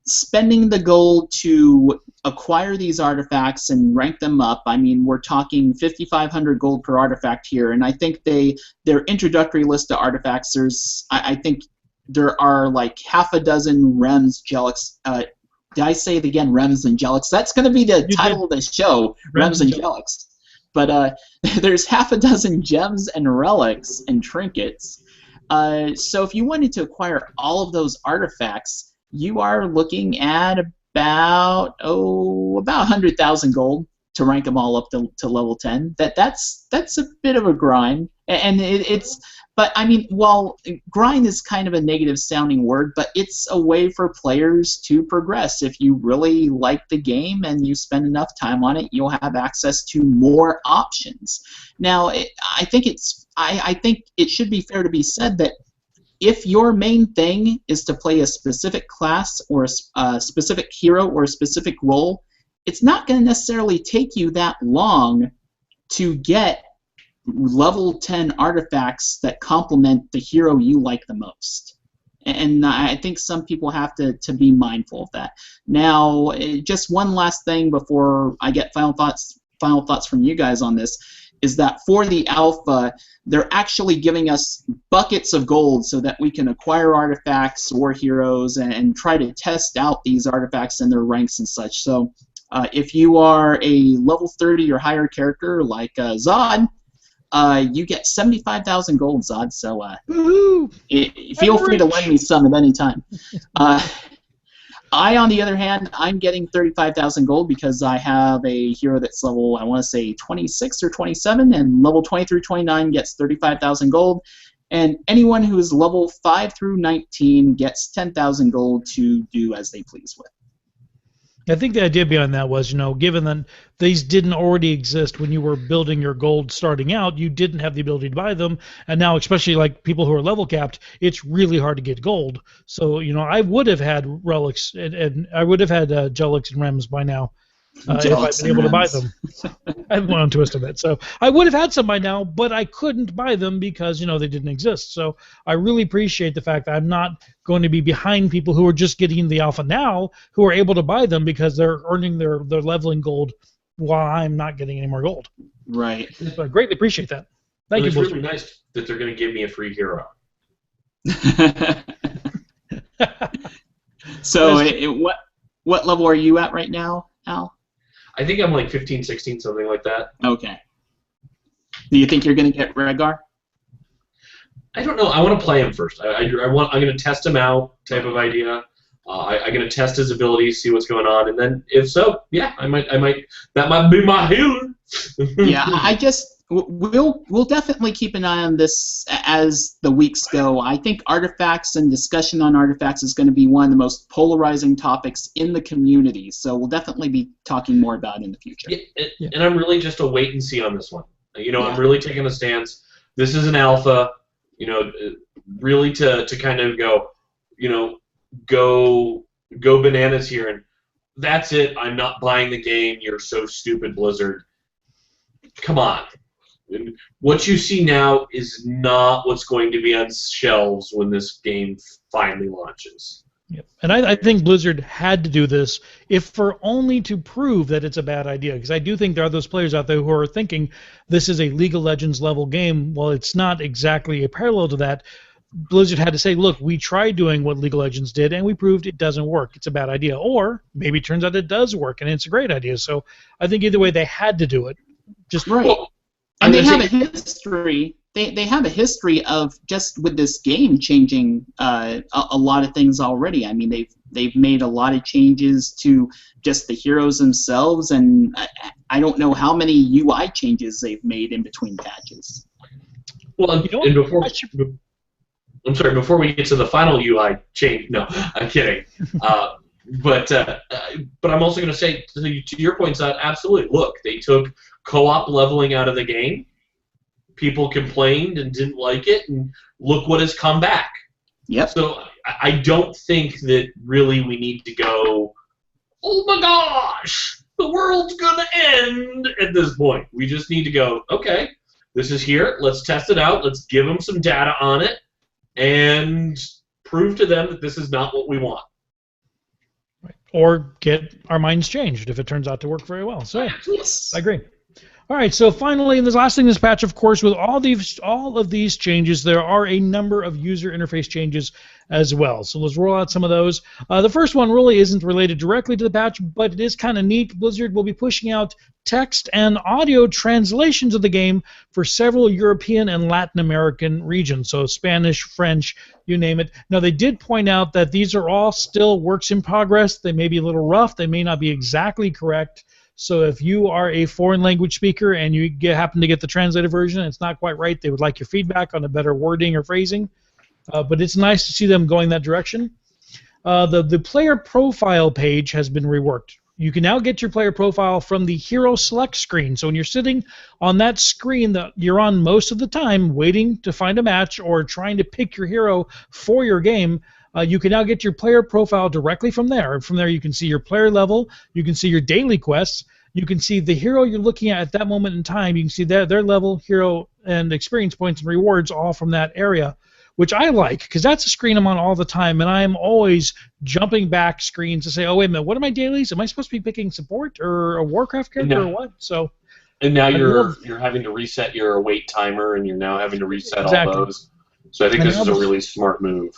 spending the gold to acquire these artifacts and rank them up, I mean, we're talking 5,500 gold per artifact here, and I think their introductory list of artifacts, I think there are like half a dozen Rems, Jellics. Did I say it again, Rems and Jellics? That's going to be the title of the show, Rems and Jellics. But there's half a dozen gems and relics and trinkets. So if you wanted to acquire all of those artifacts, you are looking at about 100,000 gold to rank them all up to level 10. That's a bit of a grind, and but I mean, while grind is kind of a negative sounding word, but it's a way for players to progress. If you really like the game and you spend enough time on it, you'll have access to more options. Now, I think it should be fair to be said that if your main thing is to play a specific class or a specific hero or a specific role, it's not going to necessarily take you that long to get level 10 artifacts that complement the hero you like the most. And I think some people have to be mindful of that. Now, just one last thing before I get final thoughts from you guys on this, is that for the alpha, they're actually giving us buckets of gold so that we can acquire artifacts or heroes and try to test out these artifacts and their ranks and such. So if you are a level 30 or higher character like Zod, you get 75,000 gold, Zod, so feel free to lend me some at any time. I, on the other hand, I'm getting 35,000 gold because I have a hero that's level, I want to say 26 or 27, and level 20 through 29 gets 35,000 gold, and anyone who is level 5 through 19 gets 10,000 gold to do as they please with. I think the idea behind that was, given that these didn't already exist when you were building your gold starting out, you didn't have the ability to buy them, and now, especially like people who are level capped, it's really hard to get gold. So, I would have had relics, and I would have had Jellics and Rems by now. If I'd been able to buy them. I went on twist of it. So I would have had some by now, but I couldn't buy them because, they didn't exist. So I really appreciate the fact that I'm not going to be behind people who are just getting the alpha now, who are able to buy them because they're earning their leveling gold while I'm not getting any more gold. Right. So I greatly appreciate that. Thank you, It's Blizzard. really nice that they're going to give me a free hero. So what level are you at right now, Al? I think I'm like 15, 16, something like that. Okay. Do you think you're going to get Rhaegar? I don't know. I want to play him first. I'm going to test him out, type of idea. I'm going to test his abilities, see what's going on, and then if so, yeah, I might. That might be my healer. Yeah, we'll definitely keep an eye on this as the weeks go. I think artifacts and discussion on artifacts is going to be one of the most polarizing topics in the community. So we'll definitely be talking more about it in the future. Yeah, and I'm really just a wait and see on this one. I'm really taking a stance. This is an alpha. Really to kind of go, go bananas here, and that's it. I'm not buying the game. You're so stupid, Blizzard. Come on. What you see now is not what's going to be on shelves when this game finally launches. Yep. And I think Blizzard had to do this, if for only to prove that it's a bad idea. Because I do think there are those players out there who are thinking this is a League of Legends level game. Well, it's not exactly a parallel to that. Blizzard had to say, look, we tried doing what League of Legends did, and we proved it doesn't work. It's a bad idea. Or maybe it turns out it does work, and it's a great idea. So I think either way, they had to do it. Just right. Well, and they have a history. They have a history of just with this game changing a lot of things already. I mean, they've made a lot of changes to just the heroes themselves, and I don't know how many UI changes they've made in between patches. Well, and before before we get to the final UI change, no, I'm kidding. But I'm also going to say to your point, Zod, absolutely. Look, they took co-op leveling out of the game. People complained and didn't like it, and look what has come back. Yep. So I don't think that really we need to go, oh my gosh, the world's gonna end at this point. We just need to go, okay, this is here. Let's test it out. Let's give them some data on it, and prove to them that this is not what we want. or get our minds changed if it turns out to work very well. So Yes. I agree. All right, so finally, and the last thing in this patch, of course, with all of these changes, there are a number of user interface changes as well. So let's roll out some of those. The first one really isn't related directly to the patch, but it is kind of neat. Blizzard will be pushing out text and audio translations of the game for several European and Latin American regions, so Spanish, French, you name it. Now, they did point out that these are all still works in progress. They may be a little rough. They may not be exactly correct. So if you are a foreign language speaker and you happen to get the translated version and it's not quite right, they would like your feedback on a better wording or phrasing. But it's nice to see them going that direction. The player profile page has been reworked. You can now get your player profile from the Hero Select screen. So when you're sitting on that screen that you're on most of the time waiting to find a match or trying to pick your hero for your game, you can now get your player profile directly from there. And from there, you can see your player level, you can see your daily quests, you can see the hero you're looking at that moment in time, you can see their level, hero, and experience points and rewards all from that area, which I like, because that's a screen I'm on all the time, and I'm always jumping back screens to say, oh, wait a minute, what are my dailies? Am I supposed to be picking support or a Warcraft character or what? So. And now you're having to reset your wait timer, and you're now having to reset all those. So I think this is a really smart move.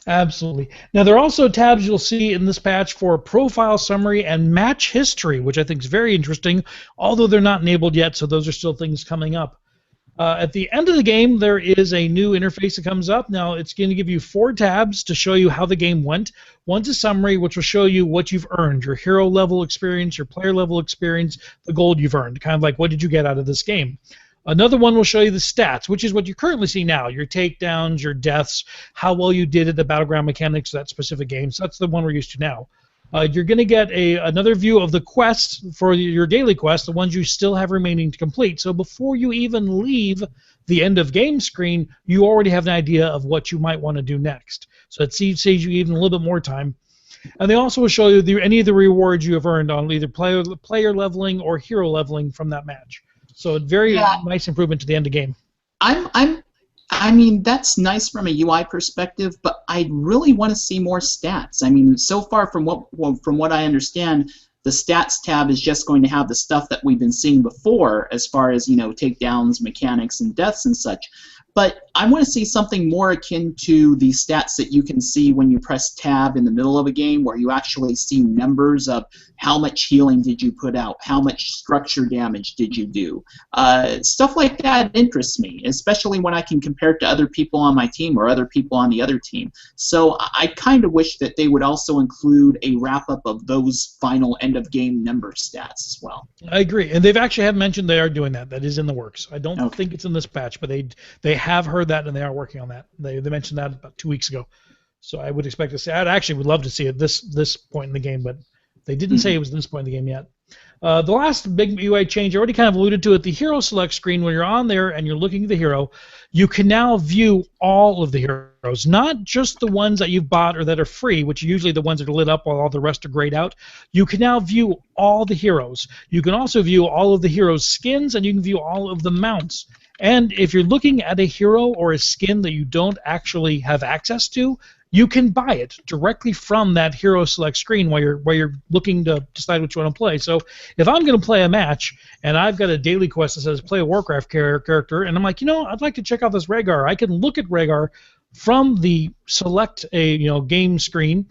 Absolutely. Now, there are also tabs you'll see in this patch for profile summary and match history, which I think is very interesting, although they're not enabled yet, so those are still things coming up. At the end of the game, there is a new interface that comes up. Now, it's going to give you 4 tabs to show you how the game went. One's a summary, which will show you what you've earned, your hero level experience, your player level experience, the gold you've earned, kind of like what did you get out of this game. Another one will show you the stats, which is what you currently see now, your takedowns, your deaths, how well you did at the battleground mechanics of that specific game. So that's the one we're used to now. You're going to get another view of the quests for your daily quests, the ones you still have remaining to complete. So before you even leave the end of game screen, you already have an idea of what you might want to do next. So it saves you even a little bit more time. And they also will show you any of the rewards you have earned on either player leveling or hero leveling from that match. So very nice improvement to the end of game. I mean, that's nice from a UI perspective, but I really want to see more stats. I mean, so far from what I understand, the stats tab is just going to have the stuff that we've been seeing before, as far as takedowns, mechanics, and deaths and such. But I want to see something more akin to the stats that you can see when you press tab in the middle of a game, where you actually see numbers of how much healing did you put out, how much structure damage did you do. Stuff like that interests me, especially when I can compare it to other people on my team or other people on the other team. So I kind of wish that they would also include a wrap-up of those final end-of-game number stats as well. I agree, and they've actually have mentioned they are doing that. That is in the works. I don't think it's in this patch, but they have heard that, and they are working on that. They mentioned that about 2 weeks ago. So I would expect to see. I actually would love to see it this point in the game, but they didn't say it was this point in the game yet. The last big UI change, I already kind of alluded to it, the Hero Select screen, when you're on there and you're looking at the hero, you can now view all of the heroes. heroes, not just the ones that you've bought or that are free, which are usually the ones that are lit up while all the rest are grayed out. You can now view all the heroes. You can also view all of the heroes' skins, and you can view all of the mounts. And if you're looking at a hero or a skin that you don't actually have access to, you can buy it directly from that hero select screen while you're looking to decide which one to play. So if I'm going to play a match and I've got a daily quest that says play a Warcraft character, and I'm like, I'd like to check out this Rhaegar, I can look at Rhaegar from the select game screen,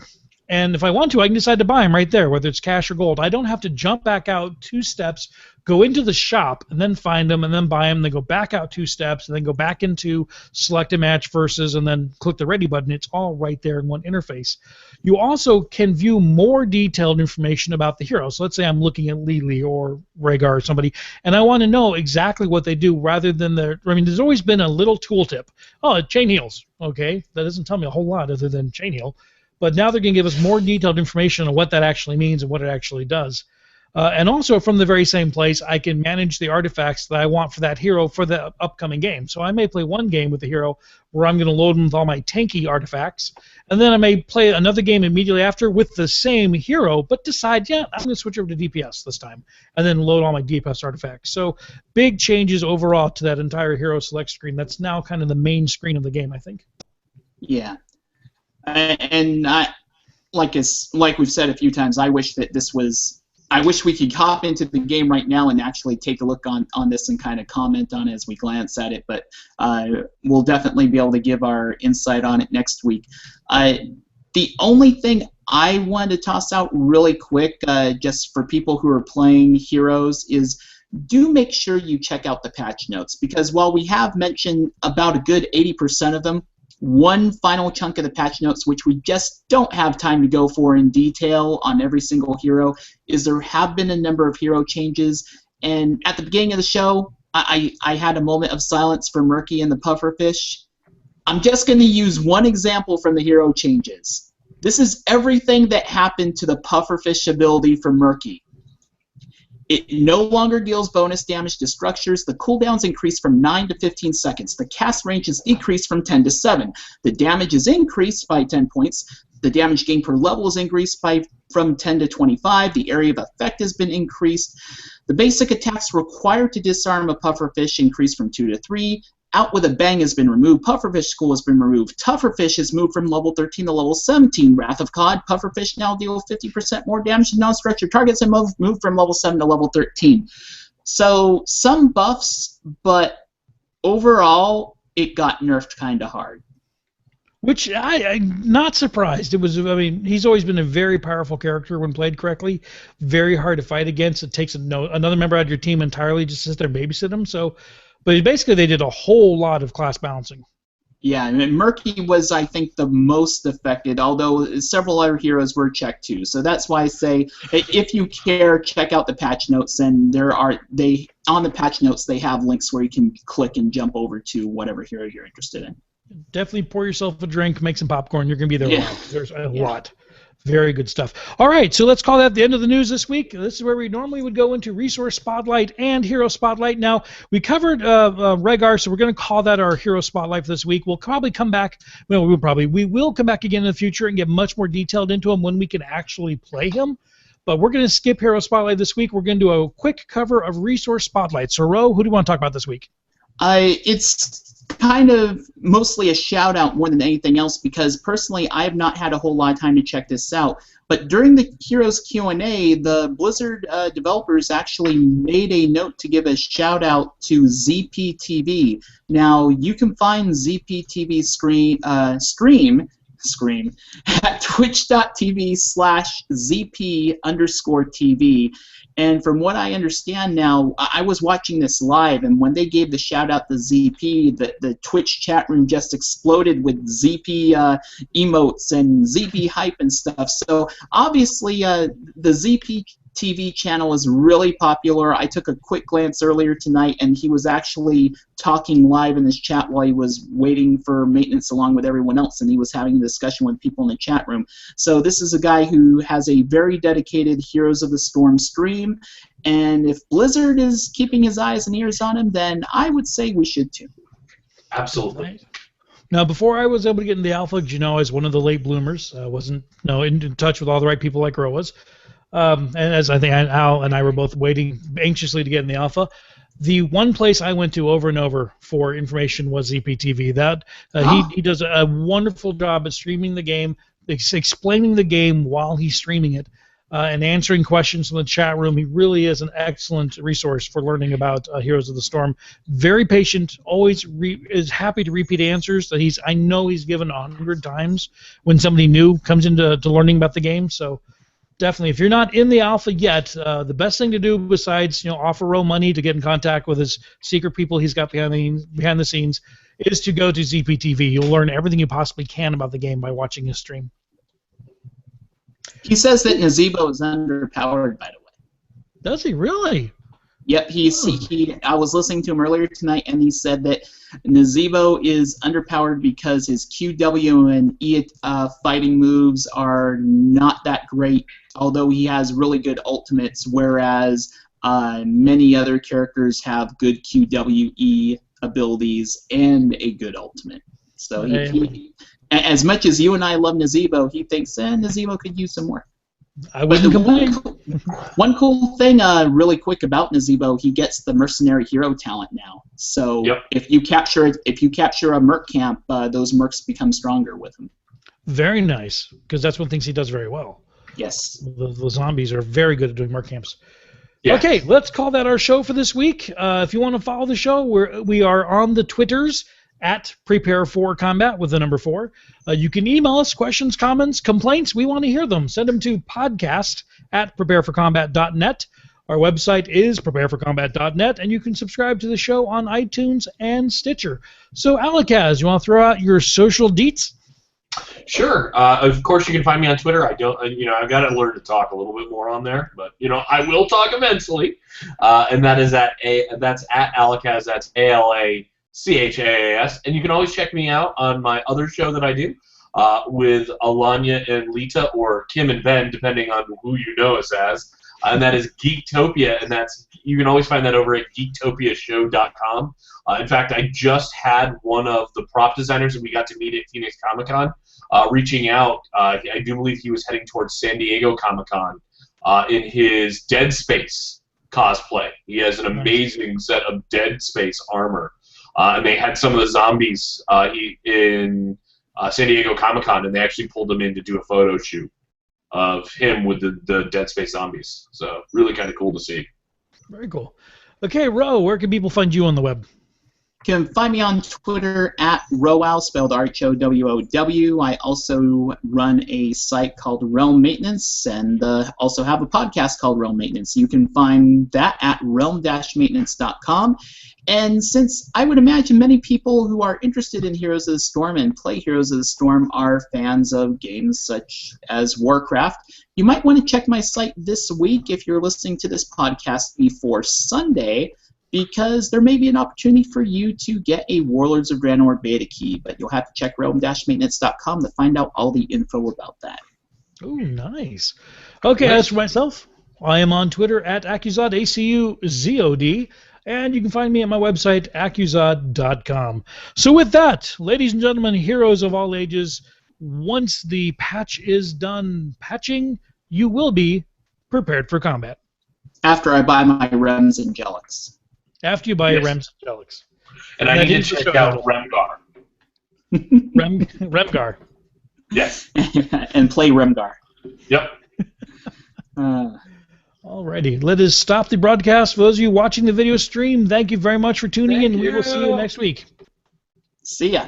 and if I want to, I can decide to buy him right there, whether it's cash or gold. I don't have to jump back out 2 steps, go into the shop, and then find them, and then buy them, then go back out 2 steps, and then go back into select a match versus, and then click the ready button. It's all right there in one interface. You also can view more detailed information about the hero. So let's say I'm looking at Lily or Rhaegar or somebody, and I want to know exactly what they do rather than there's always been a little tooltip. Oh, it chain heals. Okay, that doesn't tell me a whole lot other than chain heal. But now they're going to give us more detailed information on what that actually means and what it actually does. And also from the very same place, I can manage the artifacts that I want for that hero for the upcoming game. So I may play one game with the hero where I'm going to load them with all my tanky artifacts, and then I may play another game immediately after with the same hero, but decide, I'm going to switch over to DPS this time, and then load all my DPS artifacts. So big changes overall to that entire hero select screen. That's now kind of the main screen of the game, I think. Yeah. And like we've said a few times, I wish we could hop into the game right now and actually take a look on this and kind of comment on it as we glance at it, but we'll definitely be able to give our insight on it next week. The only thing I wanted to toss out really quick, just for people who are playing Heroes, is do make sure you check out the patch notes, because while we have mentioned about a good 80% of them, one final chunk of the patch notes, which we just don't have time to go for in detail on every single hero, is there have been a number of hero changes. And at the beginning of the show, I had a moment of silence for Murky and the Pufferfish. I'm just going to use one example from the hero changes. This is everything that happened to the Pufferfish ability for Murky. It no longer deals bonus damage to structures. The cooldowns increase from 9 to 15 seconds. The cast range is decreased from 10 to 7. The damage is increased by 10 points. The damage gain per level is increased from 10 to 25. The area of effect has been increased. The basic attacks required to disarm a Pufferfish increased from 2 to 3. Out with a Bang has been removed. Pufferfish School has been removed. Tougherfish has moved from level 13 to level 17. Wrath of Cod, Pufferfish now deal 50% more damage to non-structured targets and moved from level 7 to level 13. So some buffs, but overall it got nerfed kind of hard. Which I'm not surprised. He's always been a very powerful character when played correctly. Very hard to fight against. It takes another member out of your team entirely just to sit there and babysit him. But basically, they did a whole lot of class balancing. Yeah, and Murky was, I think, the most affected, although several other heroes were checked too. So that's why I say, if you care, check out the patch notes, and on the patch notes they have links where you can click and jump over to whatever hero you're interested in. Definitely pour yourself a drink, make some popcorn. You're going to be there a lot. There's a lot. Very good stuff. All right, so let's call that the end of the news this week. This is where we normally would go into Resource Spotlight and Hero Spotlight. Now, we covered Rhaegar, so we're going to call that our Hero Spotlight for this week. We'll probably come back. We will come back again in the future and get much more detailed into him when we can actually play him. But we're going to skip Hero Spotlight this week. We're going to do a quick cover of Resource Spotlight. So, Ro, who do you want to talk about this week? It's kind of mostly a shout out more than anything else, because personally I have not had a whole lot of time to check this out. But during the Heroes Q&A, the Blizzard developers actually made a note to give a shout out to ZPTV. Now you can find ZPTV stream at twitch.tv/ZP_TV. And from what I understand now, I was watching this live, and when they gave the shout-out to ZP, the Twitch chat room just exploded with ZP emotes and ZP hype and stuff. So obviously the ZP TV channel is really popular. I took a quick glance earlier tonight, and he was actually talking live in his chat while he was waiting for maintenance along with everyone else, and he was having a discussion with people in the chat room. So this is a guy who has a very dedicated Heroes of the Storm stream, and if Blizzard is keeping his eyes and ears on him, then I would say we should too. Absolutely. Now, before I was able to get in the alpha, you know, I was one of the late bloomers. I wasn't in touch with all the right people like Ro was. And as I think Al and I were both waiting anxiously to get in the alpha, the one place I went to over and over for information was ZPTV. He does a wonderful job at streaming the game, explaining the game while he's streaming it, and answering questions in the chat room. He really is an excellent resource for learning about Heroes of the Storm. Very patient, always is happy to repeat answers that I know he's given 100 times when somebody new comes into learning about the game. So definitely, if you're not in the alpha yet, the best thing to do besides offer Ro money to get in contact with his secret people he's got behind the scenes is to go to ZPTV. You'll learn everything you possibly can about the game by watching his stream. He says that Nazeebo is underpowered, by the way. Does he really? Yep, I was listening to him earlier tonight, and he said that Nazeebo is underpowered because his QW and E fighting moves are not that great, although he has really good ultimates, whereas many other characters have good QWE abilities and a good ultimate. So as much as you and I love Nazeebo, he thinks Nazeebo could use some more. I wouldn't complain. One cool thing, really quick about Nazeebo, he gets the mercenary hero talent now. So if you capture a merc camp, those mercs become stronger with him. Very nice, because that's one of the things he does very well. Yes. The zombies are very good at doing merc camps. Yeah. Okay, let's call that our show for this week. If you want to follow the show, we are on the Twitters at Prepare for Combat with the number 4. You can email us questions, comments, complaints. We want to hear them. Send them to podcast@prepareforcombat.net. Our website is prepareforcombat.net, and you can subscribe to the show on iTunes and Stitcher. So, Alakaz, you want to throw out your social deets? Sure. Of course, you can find me on Twitter. I've got to learn to talk a little bit more on there, but I will talk eventually. And that is that's at Alakaz. That's ALACHAAS. And you can always check me out on my other show that I do with Alanya and Lita, or Kim and Ben, depending on who you know us as. And that is Geektopia, and you can always find that over at geektopiashow.com. In fact, I just had one of the prop designers that we got to meet at Phoenix Comic-Con reaching out. I do believe he was heading towards San Diego Comic-Con in his Dead Space cosplay. He has an amazing set of Dead Space armor. And they had some of the zombies in San Diego Comic-Con, and they actually pulled him in to do a photo shoot of him with the Dead Space zombies. So really kind of cool to see. Very cool. Okay, Ro, where can people find you on the web? You can find me on Twitter at Rowow, spelled RHOWOW. I also run a site called Realm Maintenance, and also have a podcast called Realm Maintenance. You can find that at realm-maintenance.com. And since I would imagine many people who are interested in Heroes of the Storm and play Heroes of the Storm are fans of games such as Warcraft, you might want to check my site this week if you're listening to this podcast before Sunday, because there may be an opportunity for you to get a Warlords of Draenor beta key, but you'll have to check realm-maintenance.com to find out all the info about that. Oh, nice. Okay, as for myself, I am on Twitter at Accuzod, ACUZOD. And you can find me at my website, accuzod.com. So with that, ladies and gentlemen, heroes of all ages, once the patch is done patching, you will be prepared for combat. After I buy my Rems Angelics. After you buy your Rems Angelics. And I need to check out Remgar. Remgar. Yes. And play Remgar. Yep. Alrighty, let us stop the broadcast. For those of you watching the video stream, thank you very much for tuning in. We will see you next week. See ya.